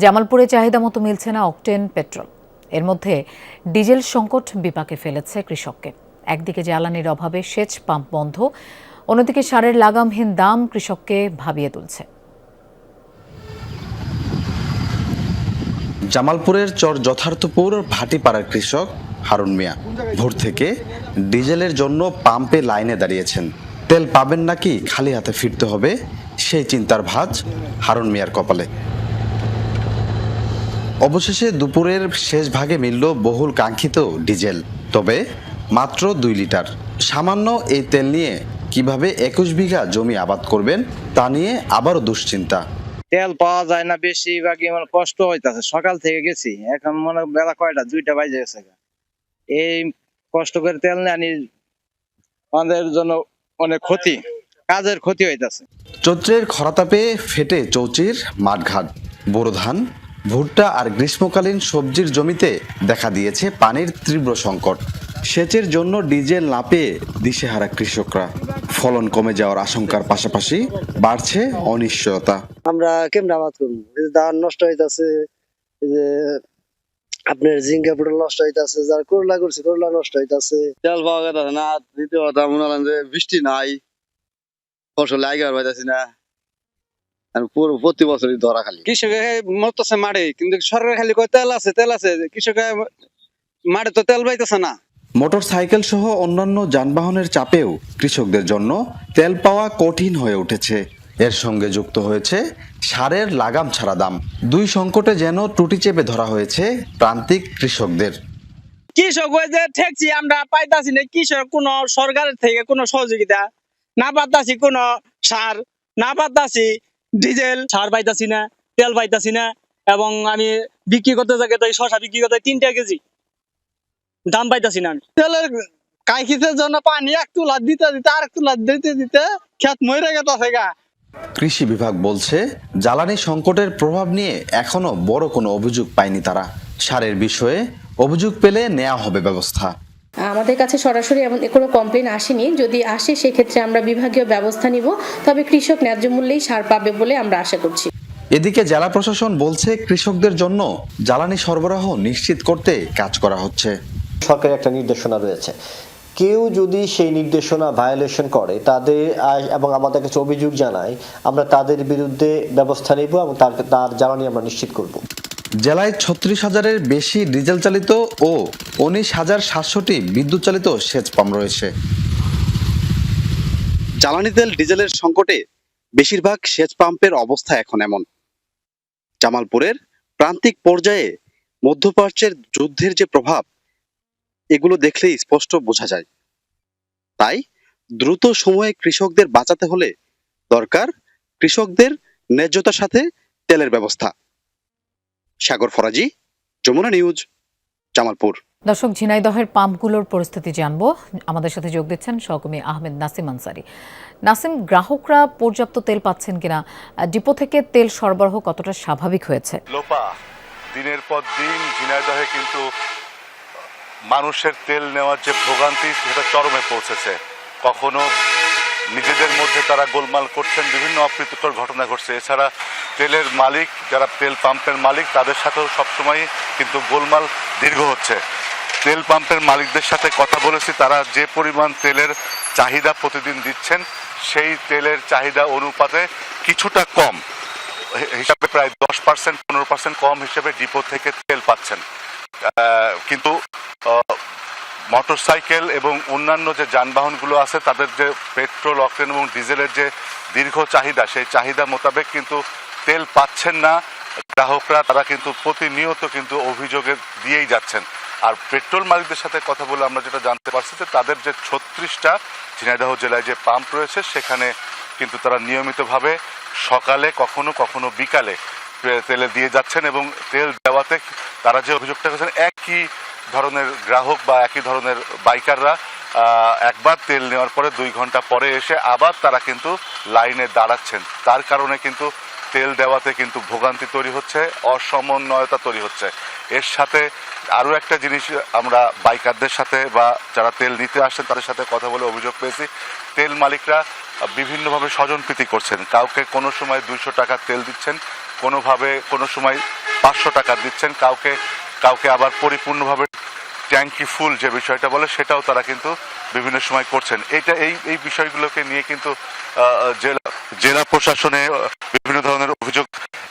জামালপুরে চাহিদা মতো মিলছে না অকটেন পেট্রোল। এর মধ্যে ডিজেল সংকট বিপাকে ফেলেছে কৃষককে। একদিকে জ্বালানির অভাবে সেচ পাম্প বন্ধ, অন্যদিকে সারের লাগামহীন দাম কৃষককে ভাবিয়ে তুলছে। জামালপুরের চর যথার্থপুর ভাটিপাড়ার কৃষক হারুন মিয়া ভোর থেকে ডিজেলের জন্য পাম্পে লাইনে দাঁড়িয়েছেন। তেল পাবেন নাকি খালি হাতে ফিরতে হবে, সেই চিন্তার ভাঁজ হারুন মিয়ার কপালে। অবশেষে দুপুরের শেষ ভাগে মিলল বহুল কাঙ্ক্ষিত ডিজেল, তবে মাত্র 2 লিটার। সামান্য এই তেল নিয়ে কিভাবে 21 বিঘা জমি আবাদ করবেন তা নিয়ে আবারও দুশ্চিন্তা। তেল পাওয়া যায় না, বেশিরভাগই আমার কষ্ট হইতাছে। সকাল থেকে গেছি, এখন মনে বেলা কয়টা, 2টা বাজে গেছে। এই কষ্ট করে তেল নেই আমাদের জন্য অনেক ক্ষতি, কাজের ক্ষতি হইতাছে। চৈত্রের খরাতাপে ফেটে চৌচির মাঠঘাট, বোরো ধান, ভুট্টা আর গ্রীষ্মকালীন সবজির জমিতে দেখা দিয়েছে পানির তীব্র সংকট। সেচের জন্য ডিজেল না পেয়ে দিশেহারা কৃষকরা। ফলন কমে যাওয়ার আশঙ্কার পাশাপাশি বাড়ছে অনিশ্চয়তা। আমরা কেমন আবাদ করবো? ধান নষ্ট হইতাছে, যে আপনার জিঙ্গা পটল নষ্ট হইতাছে, যার করলা করছে করলা নষ্ট হইতাছে। তেল পাওয়া যাচ্ছে না, দ্বিতীয় কথা মনে হলেন যে বৃষ্টি নাই, ফসল আগার পাইতাছি না, পুরো প্রতি বছরই ধরা খালি। কৃষকের মরতেছে মাঠে, কিন্তু সরকার খালি কয় তেল আছে তেল আছে, কৃষকের মাঠে তো তেল পাইতেছে না। মোটর সাইকেল সহ অন্যান্য যানবাহনের চাপেও কৃষকদের জন্য তেল পাওয়া কঠিন হয়ে উঠেছে। এর সঙ্গে যুক্ত হয়েছে সারের লাগাম ছাড়া দাম। দুই সংকটে যেন টুটি চেপে ধরা হয়েছে প্রান্তিক কৃষকদের। কৃষক ওই যে ঠেকছি আমরা পাইতাছি না, কৃষক কোন সরকারের থেকে কোনো সহযোগিতা না পাইতাছি, কোন সার না পাইতাছি, ডিজেল সার পাইতাছি না, তেল পাইতাছি না। এবং আমি বিক্রি করতে যাই, শশা বিক্রি করতে 3 টাকা কেজি, দাম পাইতাছি না। তেলের কাইখিসের জন্য পানি 1 তুলা দিতে দিতে আর 1 তুলা দিতে দিতে খেত মরে গেছে গা। কৃষি বিভাগ বলছে জ্বালানি সংকটের প্রভাব নিয়ে এখনো বড় কোনো অভিযোগ পায়নি তারা। সারের বিষয়ে অভিযোগ পেলে নেওয়া হবে ব্যবস্থা। আমাদের কাছে সরাসরি এমন কোনো কমপ্লেন আসেনি, যদি আসে সেক্ষেত্রে আমরা বিভাগীয় ব্যবস্থা নিব, তবে কৃষক ন্যায্য মূল্যেই সার পাবে বলে আমরা আশা করছি। এদিকে জেলা প্রশাসন বলছে কৃষকদের জন্য জ্বালানি সরবরাহ নিশ্চিত করতে কাজ করা হচ্ছে। সরকারের একটা নির্দেশনা রয়েছে, কেউ যদি সেই নির্দেশনা ভায়োলেশন করে তাদের এবং আমাদের কাছে অভিযোগ জানায়, আমরা তাদের বিরুদ্ধে ব্যবস্থা নেব এবং তার জ্বালানি আমরা নিশ্চিত করব। জেলায় 36,000-এর বেশি ডিজেল চালিত ও 19,700টি বিদ্যুৎ চালিত সেচ পাম্প রয়েছে। জ্বালানি তেল ডিজেলের সংকটে বেশিরভাগ সেচ পাম্পের অবস্থা এখন এমন। জামালপুরের প্রান্তিক পর্যায়ে মধ্যপ্রাচ্যের যুদ্ধের যে প্রভাব, এগুলো দেখলেই স্পষ্ট বোঝা যায়। তাই দ্রুত সময়ে কৃষকদের বাঁচাতে হলে দরকার কৃষকদের ন্যায্যতার সাথে তেলের ব্যবস্থা। সাগর ফরাজি, যমুনা নিউজ, জামালপুর। দর্শক, ঝিনাইদহের পাম্পগুলোর পরিস্থিতি জানবো। আমাদের সাথে যোগ দিচ্ছেন সহকর্মী আহমেদ নাসিম আনসারি। নাসিম, গ্রাহকরা পর্যাপ্ত তেল পাচ্ছেন কিনা, ডিপো থেকে তেল সরবরাহ কতটা স্বাভাবিক হয়েছে? লোপা, দিনের পর দিন ঝিনাইদহে কিন্তু মানুষের তেল নেওয়ার যে ভোগান্তি সেটা চরমে পৌঁছেছে। কখনো নিজেদের মধ্যে তারা গোলমাল করছেন, বিভিন্ন অপ্রীতিকর ঘটনা ঘটছে। এছাড়া তেলের মালিক, যারা তেল পাম্পের মালিক, তাদের সাথেও সবসময় কিন্তু গোলমাল দীর্ঘ হচ্ছে। তেল পাম্পের মালিকদের সাথে কথা বলেছি, তারা যে পরিমাণ তেলের চাহিদা প্রতিদিন দিচ্ছেন সেই তেলের চাহিদা অনুপাতে কিছুটা কম হিসাবে, প্রায় 10%-15% কম হিসেবে ডিপো থেকে তেল পাচ্ছেন। কিন্তু মোটরসাইকেল এবং অন্যান্য যে যানবাহনগুলো আছে তাদের যে পেট্রোল, অকটেন এবং ডিজেলের যে দীর্ঘ চাহিদা, সেই চাহিদা মোতাবেক কিন্তু তেল পাচ্ছেন না গ্রাহকরা। তারা কিন্তু প্রতিনিয়ত কিন্তু অভিযোগে দিয়েই যাচ্ছেন। আর পেট্রোল মালিকদের সাথে কথা বলে আমরা যেটা জানতে পারছি যে তাদের যে 36টা ঝিনাইদহ জেলায় যে পাম্প রয়েছে সেখানে কিন্তু তারা নিয়মিতভাবে সকালে কখনো কখনো বিকালে তেলে দিয়ে যাচ্ছেন এবং তেল দেওয়াতে তারা যে অভিযোগটা করেছেন একই ধরনের গ্রাহক বা একই ধরনের বাইকাররা একবার তেল নেওয়ার পরে 2 ঘন্টা পরে এসে আবার তারা কিন্তু লাইনে দাঁড়াচ্ছেন। তার কারণে কিন্তু তেল দেওয়াতে কিন্তু ভোগান্তি তৈরি হচ্ছে, অসমন্বয়তা তৈরি হচ্ছে। এর সাথে আরও একটা জিনিস আমরা বাইকারদের সাথে বা যারা তেল নিতে আসছেন তাদের সাথে কথা বলে অভিযোগ পেয়েছি, তেল মালিকরা বিভিন্নভাবে স্বজনপ্রীতি করছেন। কাউকে কোনো সময় 200 টাকা তেল দিচ্ছেন, কোনো সময় 500 টাকা দিচ্ছেন, কাউকে আবার পরিপূর্ণভাবে ট্যাঙ্কি ফুল যে বিষয়টা বলে সেটাও তারা কিন্তু বিভিন্ন সময় করছেন। এই বিষয়গুলোকে নিয়ে কিন্তু জেলা প্রশাসনে বিভিন্ন ধরনের অভিযোগ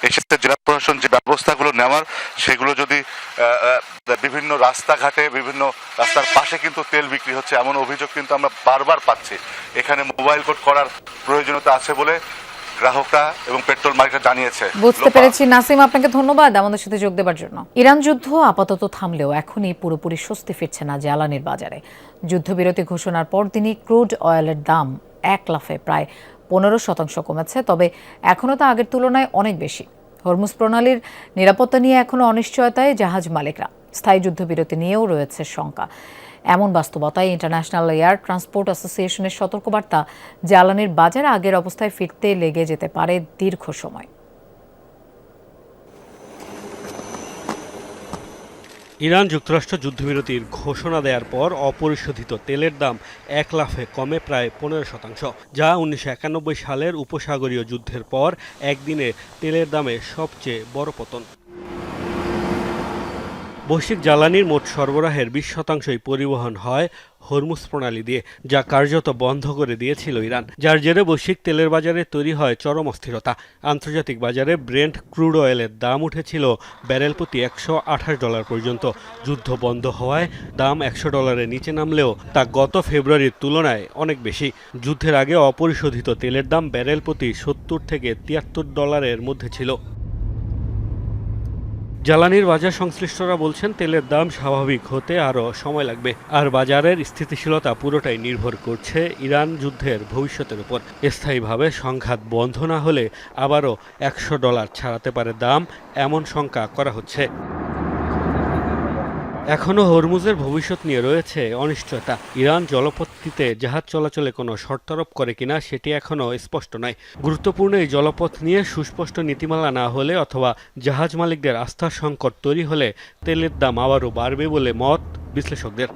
এসেছে। জেলা প্রশাসন যে ব্যবস্থাগুলো নেওয়ার সেগুলো যদি বিভিন্ন রাস্তাঘাটে বিভিন্ন রাস্তার পাশে কিন্তু তেল বিক্রি হচ্ছে এমন অভিযোগ কিন্তু আমরা বারবার পাচ্ছি। এখানে মোবাইল কোড করার প্রয়োজনীয়তা আছে বলে গ্রাহকরা এবং পেট্রোল মালিকরা জানিয়েছে। বুঝতে পেরেছি নাসিম, আপনাকে ধন্যবাদ আমাদের সাথে যোগ দেওয়ার জন্য। ইরান যুদ্ধ আপাতত থামলেও এখনই পুরোপুরি স্বস্তি ফিরছে না জ্বালানির বাজারে। যুদ্ধবিরতি ঘোষণার পর দিনই ক্রুড অয়েলের দাম 1 লাফে প্রায় 15% কমেছে, তবে এখনও তা আগের তুলনায় অনেক বেশি। হরমুজ প্রণালীর নিরাপত্তা নিয়ে এখনও অনিশ্চয়তায় জাহাজ মালিকরা। স্থায়ী যুদ্ধবিরতি নিয়েও রয়েছে শঙ্কা। এমন বাস্তবতায় ইন্টারন্যাশনাল এয়ার ট্রান্সপোর্ট অ্যাসোসিয়েশনের সতর্কবার্তা, জ্বালানির বাজার আগের অবস্থায় ফিরতে লেগে যেতে পারে দীর্ঘ সময়। ইরান যুক্তরাষ্ট্র যুদ্ধবিরতির ঘোষণা দেওয়ার পর অপরিশোধিত তেলের দাম 1 লাফে কমে প্রায় 15%, যা 1991 সালের উপসাগরীয় যুদ্ধের পর একদিনে তেলের দামে সবচেয়ে বড় পতন। বৈশ্বিক জ্বালানির মোট সরবরাহের 20% পরিবহন হয় হরমুজ প্রণালী দিয়ে, যা কার্যত বন্ধ করে দিয়েছিল ইরান, যার জেরে বৈশ্বিক তেলের বাজারে তৈরি হয় চরম অস্থিরতা। আন্তর্জাতিক বাজারে ব্রেন্ট ক্রুড অয়েলের দাম উঠেছিল ব্যারেল প্রতি $128 পর্যন্ত। যুদ্ধ বন্ধ হওয়ায় দাম $100 নিচে নামলেও তা গত ফেব্রুয়ারির তুলনায় অনেক বেশি। যুদ্ধের আগে অপরিশোধিত তেলের দাম ব্যারেল প্রতি $70 থেকে $73 মধ্যে ছিল। জ্বালানির বাজার সংশ্লিষ্টরা বলছেন তেলের দাম স্বাভাবিক হতে আরও সময় লাগবে, আর বাজারের স্থিতিশীলতা পুরোটাই নির্ভর করছে ইরান যুদ্ধের ভবিষ্যতের উপর। স্থায়ীভাবে সংঘাত বন্ধ না হলে আবারও $100 ছাড়াতে পারে দাম, এমন শঙ্কা করা হচ্ছে। এখনও হরমুজের ভবিষ্যৎ নিয়ে রয়েছে অনিশ্চয়তা। ইরান জলপথটিতে জাহাজ চলাচলে কোনো শর্তারোপ করে কিনা সেটি এখনও স্পষ্ট নয়। গুরুত্বপূর্ণ এই জলপথ নিয়ে সুস্পষ্ট নীতিমালা না হলে অথবা জাহাজ মালিকদের আস্থার সংকট তৈরি হলে তেলের দাম আবারও বাড়বে বলে মত বিশ্লেষকদের।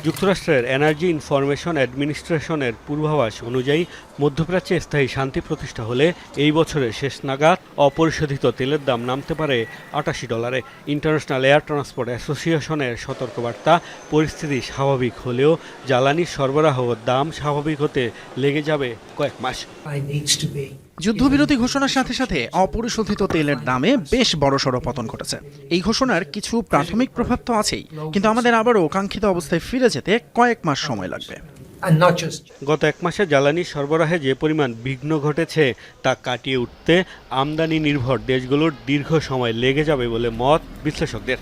যুক্তরাষ্ট্রের এনার্জি ইনফরমেশন অ্যাডমিনিস্ট্রেশনের পূর্বাভাস অনুযায়ী মধ্যপ্রাচ্যে স্থায়ী শান্তি প্রতিষ্ঠা হলে এই বছরের শেষ নাগাদ অপরিশোধিত তেলের দাম নামতে পারে $88। ইন্টারন্যাশনাল এয়ার ট্রান্সপোর্ট অ্যাসোসিয়েশনের সতর্কবার্তা, পরিস্থিতি স্বাভাবিক হলেও জ্বালানির সরবরাহ দাম স্বাভাবিক হতে লেগে যাবে কয়েক মাস। যুদ্ধবিরতি ঘোষণার সাথে সাথে অপরিশোধিত তেলের দামে বেশ বড়সড় পতন ঘটেছে। এই ঘোষণার কিছু প্রাথমিক প্রভাব তো আছেই, কিন্তু আমাদের আবারও কাঙ্ক্ষিত অবস্থায় ফিরে যেতে কয়েক মাস সময় লাগবে। গত 1 মাসে জ্বালানি সরবরাহে যে পরিমাণ বিঘ্ন ঘটেছে তা কাটিয়ে উঠতে আমদানি নির্ভর দেশগুলোর দীর্ঘ সময় লেগে যাবে বলে মত বিশ্লেষকদের।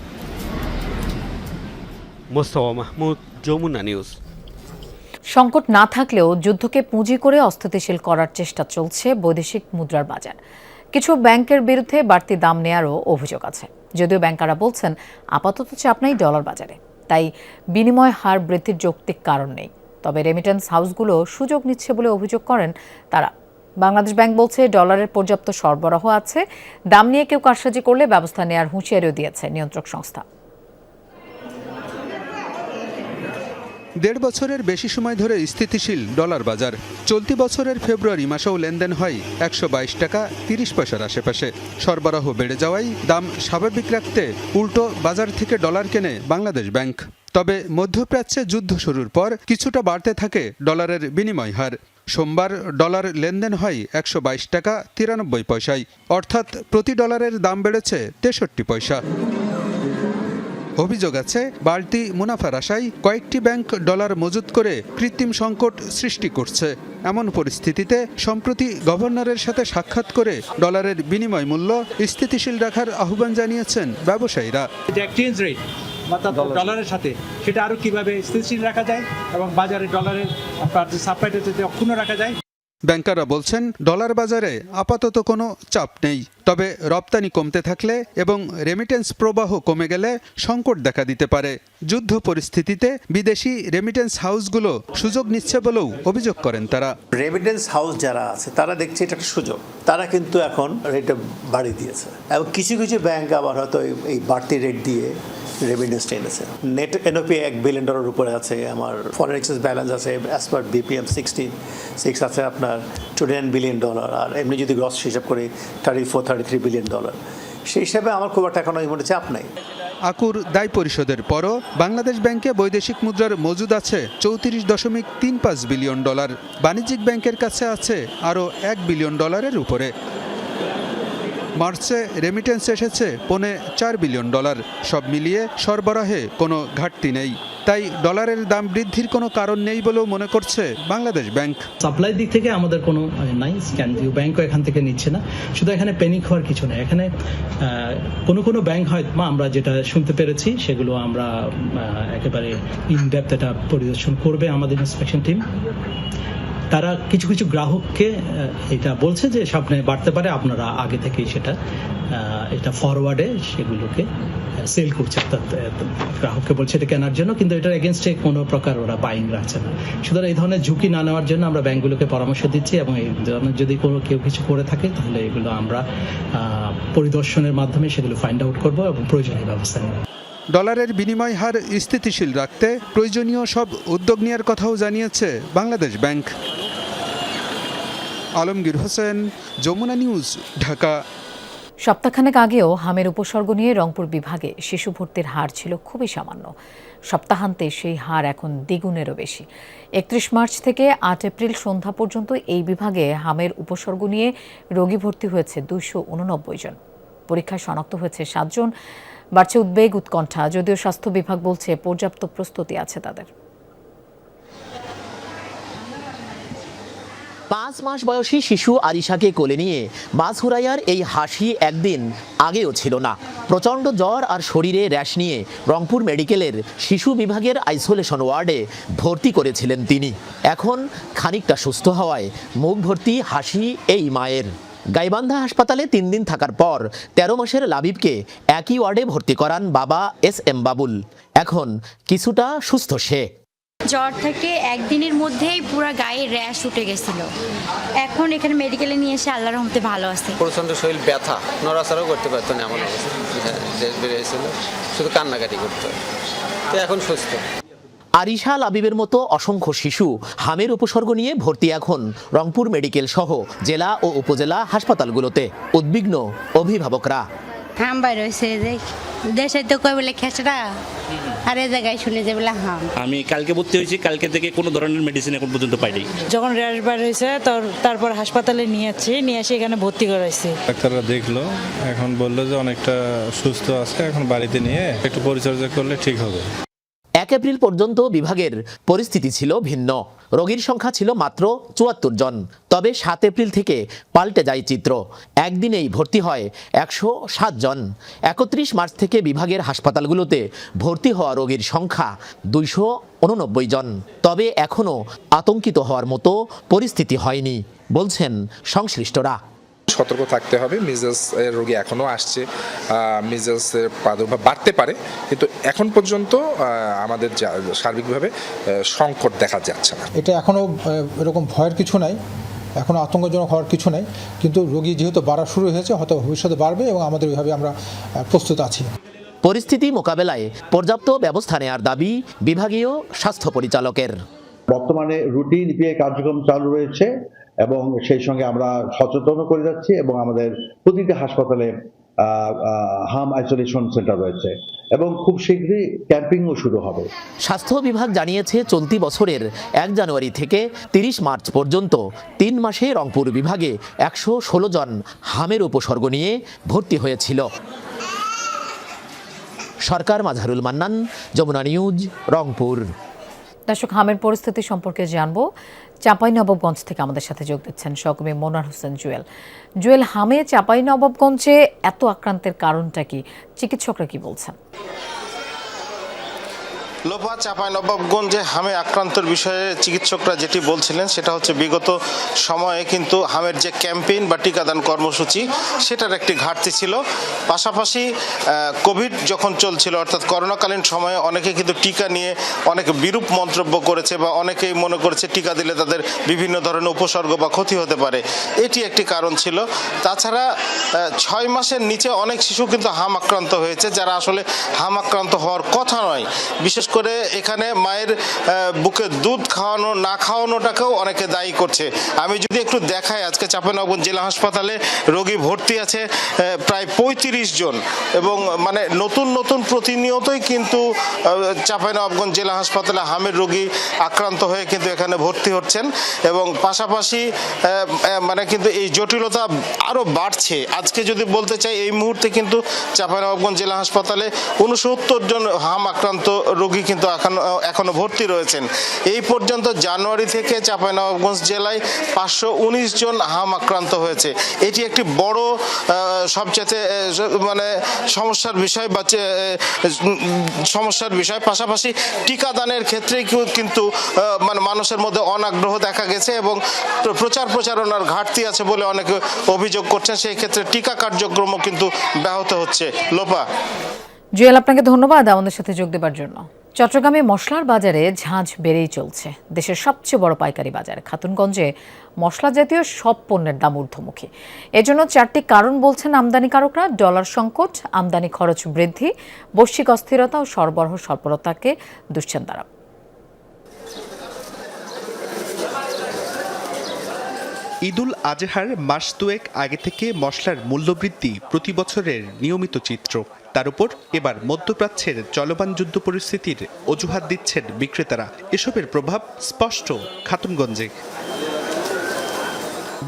মোস্তফা মাহমুদ, যমুনা নিউজ। সংকট না থাকলেও যুদ্ধকে পুঁজি করে অস্থিতিশীল করার চেষ্টা চলছে বৈদেশিক মুদ্রার বাজার। কিছু ব্যাংকের বিরুদ্ধে বাড়তি দাম নেয়ারও অভিযোগ আছে, যদিও ব্যাংকাররা বলছেন আপাতত চাপ নেই ডলার বাজারে, তাই বিনিময় হার বৃদ্ধির যৌক্তিক কারণ নেই। তবে রেমিটেন্স হাউসগুলো সুযোগ নিচ্ছে বলে অভিযোগ করেন তারা। বাংলাদেশ ব্যাংক বলছে ডলারের পর্যাপ্ত সরবরাহ আছে, দাম নিয়ে কেউ কারসাজি করলে ব্যবস্থা নেওয়ার হুঁশিয়ারিও দিয়েছে নিয়ন্ত্রক সংস্থা। 1.5 বছরের বেশি সময় ধরে স্থিতিশীল ডলার বাজার। চলতি বছরের ফেব্রুয়ারি মাসেও লেনদেন হয় 122 টাকা 30 পয়সার আশেপাশে। সরবরাহ বেড়ে যাওয়ায় দাম স্বাভাবিক রাখতে উল্টো বাজার থেকে ডলার কেনে বাংলাদেশ ব্যাংক। তবে মধ্যপ্রাচ্যে যুদ্ধ শুরুর পর কিছুটা বাড়তে থাকে ডলারের বিনিময় হার। সোমবার ডলার লেনদেন হয় 122 টাকা 93 পয়সায়, অর্থাৎ প্রতি ডলারের দাম বেড়েছে 63 পয়সা। অভিযোগ আছে বাড়তি মুনাফার আশায় কয়েকটি ব্যাংক ডলার মজুত করে কৃত্রিম সংকট সৃষ্টি করছে। এমন পরিস্থিতিতে সম্প্রতি গভর্নরের সাথে সাক্ষাৎ করে ডলারের বিনিময় মূল্য স্থিতিশীল রাখার আহ্বান জানিয়েছেন ব্যবসায়ীরা। এক্সচেঞ্জ রেট ডলারের সাথে সেটা আরো কিভাবে স্থিতিশীল রাখা যায় এবং বাজারে ডলারের সাপ্লাইটা যাতে অক্ষুণ্ণ রাখা যায়। ব্যাংকাররা বলছেন ডলার বাজারে আপাতত কোনো চাপ নেই, তবে রপ্তানি কমতে থাকলে এবং রেমিটেন্স প্রবাহ কমে গেলে সংকট দেখা দিতে পারে। যুদ্ধ পরিস্থিতিতে বিদেশি রেমিটেন্স হাউসগুলো সুযোগ নিচ্ছে বলেও অভিযোগ করেন তারা। রেমিটেন্স হাউস যারা আছে তারা দেখছে এটা একটা সুযোগ, তারা কিন্তু এখন রেটটা বাড়িয়ে দিয়েছে এবং কিছু কিছু ব্যাংক আবার হয়তো এই বাড়তি রেট দিয়ে রেমিটেন্স টেনেছে। নেট এনওপি $1 বিলিয়ন উপরে আছে, আমার ফরেন এক্সচেঞ্জ ব্যালেন্স আছে অ্যাজ পার BPM 66 আছে আপনার $29 বিলিয়ন, আর এমনি যদি গ্রস হিসাব করি $33 বিলিয়ন। সেই হিসাবে আমার খুব একটা এখন এই মুহূর্তে চাপ নাই। আকুর দায় পরিশোধের পরও বাংলাদেশ ব্যাংকে বৈদেশিক মুদ্রার মজুদ আছে $34.35 বিলিয়ন। বাণিজ্যিক ব্যাংকের কাছে আছে আরও $1 বিলিয়ন উপরে। মার্চে রেমিটেন্স এসেছে $4 বিলিয়ন। সব মিলিয়ে সরবরাহে কোনো ঘাটতি নেই, তাই ডলারের দাম বৃদ্ধির কোনো কারণ নেই বলেও মনে করছে বাংলাদেশ ব্যাংক। সাপ্লাই দিক থেকে আমাদের কোনো নাই, কেন্দ্রীয় ব্যাংকও এখান থেকে নিচ্ছে না। শুধু এখানে প্যানিক হওয়ার কিছু নেই। এখানে কোনো ব্যাংক হয়তো আমরা যেটা শুনতে পেরেছি সেগুলো আমরা একেবারে ইনডেপথ এটা পরিদর্শন করবে আমাদের ইন্সপেকশন টিম। তারা কিছু কিছু গ্রাহককে এটা বলছে যে সামনে বাড়তে পারে, আপনারা আগে থেকেই সেটা এটা ফরওয়ার্ডে সেগুলোকে সেল করছে, গ্রাহককে বলছে এটা কেনার জন্য, কিন্তু এটার এগেনস্টে কোনো প্রকার ওরা বাইং রাখছে না। সুতরাং এই ধরনের ঝুঁকি না নেওয়ার জন্য আমরা ব্যাংকগুলোকে পরামর্শ দিচ্ছি এবং এই ধরনের যদি কেউ কিছু করে থাকে তাহলে এগুলো আমরা পরিদর্শনের মাধ্যমে সেগুলো ফাইন্ড আউট করবো এবং প্রয়োজনীয় ব্যবস্থা নেব। ডলারের বিনিময় হার স্থিতিশীল রাখতে প্রয়োজনীয় সব উদ্যোগ নেওয়ার কথাও জানিয়েছে বাংলাদেশ ব্যাংক। আলমগীর হোসেন, যমুনা নিউজ, ঢাকা। সপ্তাহখানেক আগেও হামের উপসর্গ নিয়ে রংপুর বিভাগে শিশু ভর্তির হার ছিল খুবই সামান্য। সপ্তাহান্তে সেই হার এখন দ্বিগুণেরও বেশি। 31 মার্চ থেকে 8 এপ্রিল সন্ধ্যা পর্যন্ত এই বিভাগে হামের উপসর্গ নিয়ে রোগী ভর্তি হয়েছে 289 জন। পরীক্ষায় শনাক্ত হয়েছে 7 জন। বাড়ছে উদ্বেগ, উৎকণ্ঠা, যদিও স্বাস্থ্য বিভাগ বলছে পর্যাপ্ত প্রস্তুতি আছে তাদের। 5 মাস বয়সী শিশু আরিশাকে কোলে নিয়ে বাসহুরাইয়ার এই হাসি একদিন আগেও ছিল না। প্রচণ্ড জ্বর আর শরীরে র্যাশ নিয়ে রংপুর মেডিকেলের শিশু বিভাগের আইসোলেশন ওয়ার্ডে ভর্তি করেছিলেন তিনি। এখন খানিকটা সুস্থ হওয়ায় মুখ ভর্তি হাসি এই মায়ের। গাইবান্ধা হাসপাতালে 3 দিন থাকার পর 13 মাসের লাবিবকে একই ওয়ার্ডে ভর্তি করান বাবা SM বাবুল। এখন কিছুটা সুস্থ সে। জ্বর থেকে একদিনের মধ্যেই পুরো গায়ে র্যাশ উঠে গেছিল। এখন এখানে মেডিকেলে নিয়ে এসে আল্লাহর রহমতে ভালো আছে। প্রচণ্ড শরীর ব্যথা, নড়াচড়াও করতে পারতো না, এমন অবস্থা দেশ বেরিয়েছিল, শুধু কান্নাকাটি করতো, তো এখন সুস্থ। আরিশা লাবিবের মতো অসংখ্য শিশু হামের উপসর্গ নিয়ে ভর্তি এখন রংপুর মেডিকেল সহ জেলা ও উপজেলা হাসপাতালগুলোতে। উদ্বিগ্ন অভিভাবকরা। হাম বাইর হয়েছে যে দেশে তো কই বলে খেসরা, আর এই জায়গায় শুনে যে বলে হাম। আমি কালকে ভর্তি হয়েছি, কালকে থেকে কোনো ধরনের মেডিসিন এখন পর্যন্ত পাইনি। যখন র্যাশ বার হয়েছে তারপর হাসপাতালে নিয়ে এসে এখানে ভর্তি করাইছি। ডাক্তাররা দেখলো, এখন বললো যে অনেকটা সুস্থ আছে, এখন বাড়িতে নিয়ে একটু পরিচর্যা করলে ঠিক হবে। 1 এপ্রিল পর্যন্ত বিভাগের পরিস্থিতি ছিল ভিন্ন। রোগীর সংখ্যা ছিল মাত্র 74 জন। তবে 7 এপ্রিল থেকে পাল্টে যায় চিত্র। একদিনেই ভর্তি হয় 107 জন। 31 মার্চ থেকে বিভাগের হাসপাতালগুলোতে ভর্তি হওয়া রোগীর সংখ্যা 289 জন। তবে এখনও আতঙ্কিত হওয়ার মতো পরিস্থিতি হয়নি বলছেন সংশ্লিষ্টরা। সতর্ক থাকতে হবে। মিজেলস এর রোগী এখনো আসছে, মিজেলসের প্রাদুর্ভাব বাড়তে পারে, কিন্তু এখন পর্যন্ত আমাদের সার্বিকভাবে সংকট দেখা যাচ্ছে না। এটা এখনো এরকম ভয়ের কিছু নাই, এখনো আতঙ্কজনক হওয়ার কিছু নাই, কিন্তু রোগী যেহেতু বাড়া শুরু হয়েছে হয়তো ভবিষ্যতে বাড়বে এবং আমাদের ওইভাবে আমরা প্রস্তুত আছি। পরিস্থিতি মোকাবেলায় পর্যাপ্ত ব্যবস্থা নেওয়ার দাবি বিভাগীয় স্বাস্থ্য পরিচালকের। বর্তমানে রুটিন PI কার্যক্রম চালু রয়েছে এবং সেই সঙ্গে আমরা সচেতন করে যাচ্ছি এবং আমাদের প্রতিটি হাসপাতালে হাম আইসোলেশন সেন্টার রয়েছে এবং খুব শীঘ্রই ক্যাম্পিংও শুরু হবে। স্বাস্থ্য বিভাগ জানিয়েছে চলতি বছরের 1 জানুয়ারি থেকে 30 মার্চ পর্যন্ত 3 মাসে রংপুর বিভাগে 116 জন হামের উপসর্গ নিয়ে ভর্তি হয়েছিল। সরকার মাঝহারুল মান্নান, যমুনা নিউজ, রংপুর। দর্শক, হামের পরিস্থিতি সম্পর্কে জানবো। চাঁপাইনবাবগঞ্জ থেকে আমাদের সাথে যোগ দিচ্ছেন সহকর্মী মনোয়ার হোসেন জুয়েল। হামে চাঁপাইনবাবগঞ্জে এত আক্রান্তের কারণটা কি, চিকিৎসকরা কি বলছেন? লোপা চাঁপাইনবাবগঞ্জে হামে আক্রান্তের বিষয়ে চিকিৎসকরা যেটি বলছিলেন সেটা হচ্ছে বিগত সময়ে কিন্তু হামের যে ক্যাম্পেইন বা টিকাদান কর্মসূচি সেটার একটি ঘাটতি ছিল। পাশাপাশি কোভিড যখন চলছিল অর্থাৎ করোনাকালীন সময়ে অনেকে কিন্তু টিকা নিয়ে অনেক বিরূপ মন্তব্য করেছে বা অনেকেই মনে করেছে টিকা দিলে তাদের বিভিন্ন ধরনের উপসর্গ বা ক্ষতি হতে পারে, এটি একটি কারণ ছিল। তাছাড়া 6 মাসের নিচে অনেক শিশু কিন্তু হাম আক্রান্ত হয়েছে, যারা আসলে হাম আক্রান্ত হওয়ার কথা নয়। বিশেষ করে এখানে মায়ের বুকে দুধ খাওয়ানো না খাওয়ানোটাকেও অনেকে দায়ী করছে। আমি যদি একটু দেখাই, আজকে চাঁপাইনবাবগঞ্জ জেলা হাসপাতালে রোগী ভর্তি আছে প্রায় 35 জন, এবং মানে নতুন নতুন প্রতিনিয়তই কিন্তু চাঁপাইনবাবগঞ্জ জেলা হাসপাতালে হামের রোগী আক্রান্ত হয়ে কিন্তু এখানে ভর্তি হচ্ছেন, এবং পাশাপাশি মানে কিন্তু এই জটিলতা আরও বাড়ছে। আজকে যদি বলতে চাই, এই মুহূর্তে কিন্তু চাঁপাইনবাবগঞ্জ জেলা হাসপাতালে 69 জন হাম আক্রান্ত রোগী কিন্তু এখনো ভর্তি রয়েছেন। এই পর্যন্ত জানুয়ারি থেকে চাঁপাইনবাবগঞ্জ জেলায় 519 জন হাম আক্রান্ত হয়েছে। এটি একটি বড় সবচেয়ে মানে সমস্যার বিষয়। পাশাপাশি টিকাদানের ক্ষেত্রে কিন্তু মানে মানুষের মধ্যে অনাগ্রহ দেখা গেছে এবং প্রচারণার ঘাটতি আছে বলে অনেকে অভিযোগ করছেন। সেই ক্ষেত্রে টিকা কার্যক্রমও কিন্তু ব্যাহত হচ্ছে। লোপা। জুয়েল, আপনাকে ধন্যবাদ আমাদের সাথে যোগ দেবার জন্য। চট্টগ্রামে মশলার বাজারে ঝাঁঝ বেড়েই চলছে। দেশের সবচেয়ে বড় পাইকারি বাজার খাতুনগঞ্জে মশলা জাতীয় সব পণ্যের দাম ঊর্ধ্বমুখী। এজন্য 4টি কারণ বলছেন আমদানিকারকরা: ডলার সংকট, আমদানি খরচ বৃদ্ধি, বৈশ্বিক অস্থিরতা ও সরবরাহ স্বল্পতাকে দুষছেন তারা। ঈদুল আজহার মাস দুয়েক আগে থেকে মশলার মূল্যবৃদ্ধি প্রতি বছরের নিয়মিত চিত্র। তার উপর এবার মধ্যপ্রাচ্যের চলমান যুদ্ধ পরিস্থিতির অজুহাত দিচ্ছেন বিক্রেতারা। এসবের প্রভাব স্পষ্ট খাতুনগঞ্জে।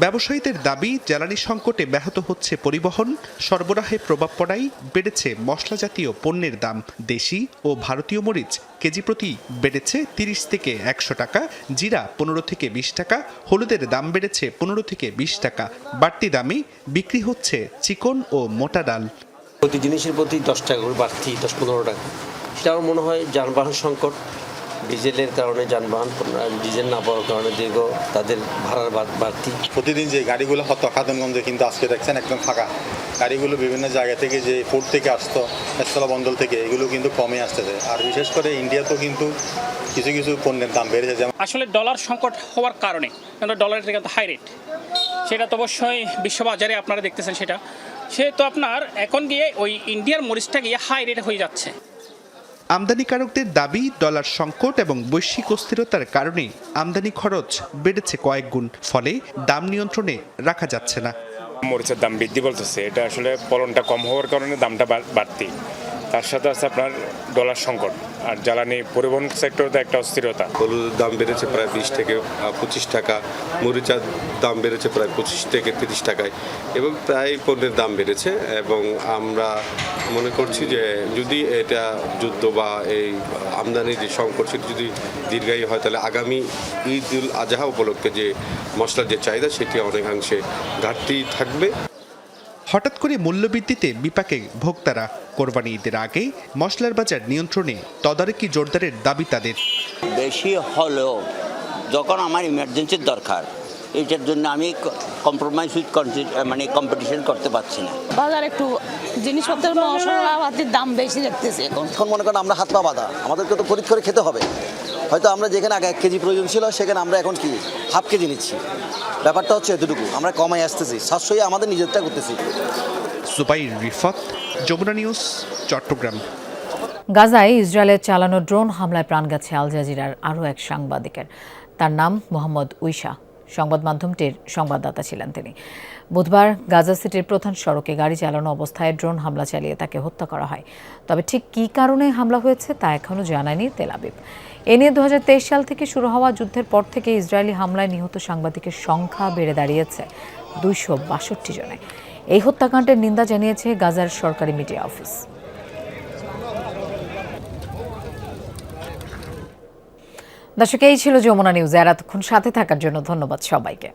ব্যবসায়ীদের দাবি, জ্বালানি সংকটে ব্যাহত হচ্ছে পরিবহন, সরবরাহে প্রভাব পড়ায় বেড়েছে মশলা জাতীয় পণ্যের দাম। দেশি ও ভারতীয় মরিচ কেজি প্রতি বেড়েছে 30 থেকে 100 টাকা, জিরা 15 থেকে 20 টাকা, হলুদের দাম বেড়েছে 15 থেকে 20 টাকা। বাড়তি দামে বিক্রি হচ্ছে চিকন ও মোটা ডাল। প্রতি জিনিসের প্রতি 10 টাকা করে বাড়তি, 10-15 টাকা। সেটা আমার মনে হয় যানবাহন সংকট, ডিজেলের কারণে যানবাহন ডিজেল না পাওয়ার কারণে দীর্ঘ তাদের ভাড়ার বাড়তি। প্রতিদিন যে গাড়িগুলো হতো খাতুনগঞ্জে, কিন্তু আজকে দেখছেন একদম ফাঁকা। গাড়িগুলো বিভিন্ন জায়গা থেকে যে পোর্ট থেকে আসতো, স্থল বন্দর থেকে, এগুলো কিন্তু কমে আসতেছে। আর বিশেষ করে ইন্ডিয়াতেও কিন্তু কিছু কিছু পণ্যের দাম বেড়েছে। যেমন আসলে ডলার সংকট হওয়ার কারণে ডলারের কিন্তু হাই রেট, সেটা তো অবশ্যই বিশ্ববাজারে আপনারা দেখতেছেন। সেটা সে তো আপনার এখন গিয়ে ওই ইন্ডিয়ার মরিচটা গিয়ে হাই রেট হয়ে যাচ্ছে। আমদানিকারকদের দাবি, ডলার সংকট এবং বৈশ্বিক অস্থিরতার কারণে আমদানি খরচ বেড়েছে কয়েক গুণ, ফলে দাম নিয়ন্ত্রণে রাখা যাচ্ছে না। মরিচের দাম বৃদ্ধি বলতেছে, এটা আসলে ফলনটা কম হওয়ার কারণে দামটা বাড়তি। তার সাথে আছে আপনার ডলার সংকট আর জ্বালানি পরিবহন সেক্টরে একটা অস্থিরতা। হলুদের দাম বেড়েছে প্রায় 20 থেকে 25 টাকা, মরিচার দাম বেড়েছে প্রায় 25 থেকে 30 টাকায়, এবং প্রায় পণ্যের দাম বেড়েছে। এবং আমরা মনে করছি যে যদি এটা যুদ্ধ বা এই আমদানির যে সংকট সেটি যদি দীর্ঘায়ী হয়, তাহলে আগামী ঈদুল আজহা উপলক্ষে যে মশলার যে চাহিদা সেটি অনেকাংশে ঘাটতি থাকবে। হঠাৎ করে মূল্যবৃদ্ধিতে বিপাকে ভোক্তারা। কোরবানি ঈদের আগে মশলার বাজার নিয়ন্ত্রণে তদারকি জোরদারের দাবি তাদের। বেশি হলেও যখন আমার ইমার্জেন্সির দরকার, এটার জন্য আমি কম্প্রোমাইজ মানে কম্পিটিশন করতে পারছি না। বাজার একটু জিনিসপত্রের মশলাপাতির দাম বেশি দেখতেছি এখন মনে করেন আমরা হাত পা বাঁধা, আমাদেরকে তো খরিদ করে খেতে হবে। হয়তো আমরা যেখানে আগে 1 কেজি প্রয়োজন ছিল, সেখানে আমরা এখন কি হাফ কেজি নিচ্ছি। ব্যাপারটা হচ্ছে এতটুকু, আমরা কমাই আসতেছি, সাশ্রয়ী আমাদের নিজেরটা করতেছি। সুবাইর রিফাত, যমুনা নিউজ, চট্টগ্রাম। গাজায় ইসরায়েলের চালানো ড্রোন হামলায় প্রাণ গেছে আল জাজিরার আরও এক সাংবাদিকের। তার নাম মোহাম্মদ উইশা। সংবাদ মাধ্যমটির সংবাদদাতা ছিলেন তিনি। বুধবার গাজা সিটির প্রধান সড়কে গাড়ি চালানো অবস্থায় ড্রোন হামলা চালিয়ে তাকে হত্যা করা হয়। তবে ঠিক কী কারণে হামলা হয়েছে তা এখনও জানায়নি তেল আবিব। এ নিয়ে 2023 সাল থেকে শুরু হওয়া যুদ্ধের পর থেকে ইসরায়েলি হামলায় নিহত সাংবাদিকের সংখ্যা বেড়ে দাঁড়িয়েছে 262 জনে। এই হত্যাকাণ্ডের নিন্দা জানিয়েছে গাজার সরকারি মিডিয়া অফিস। দর্শক, এই ছিল যমুনা নিউজ। এতক্ষণ সাথে থাকার জন্য ধন্যবাদ সবাইকে।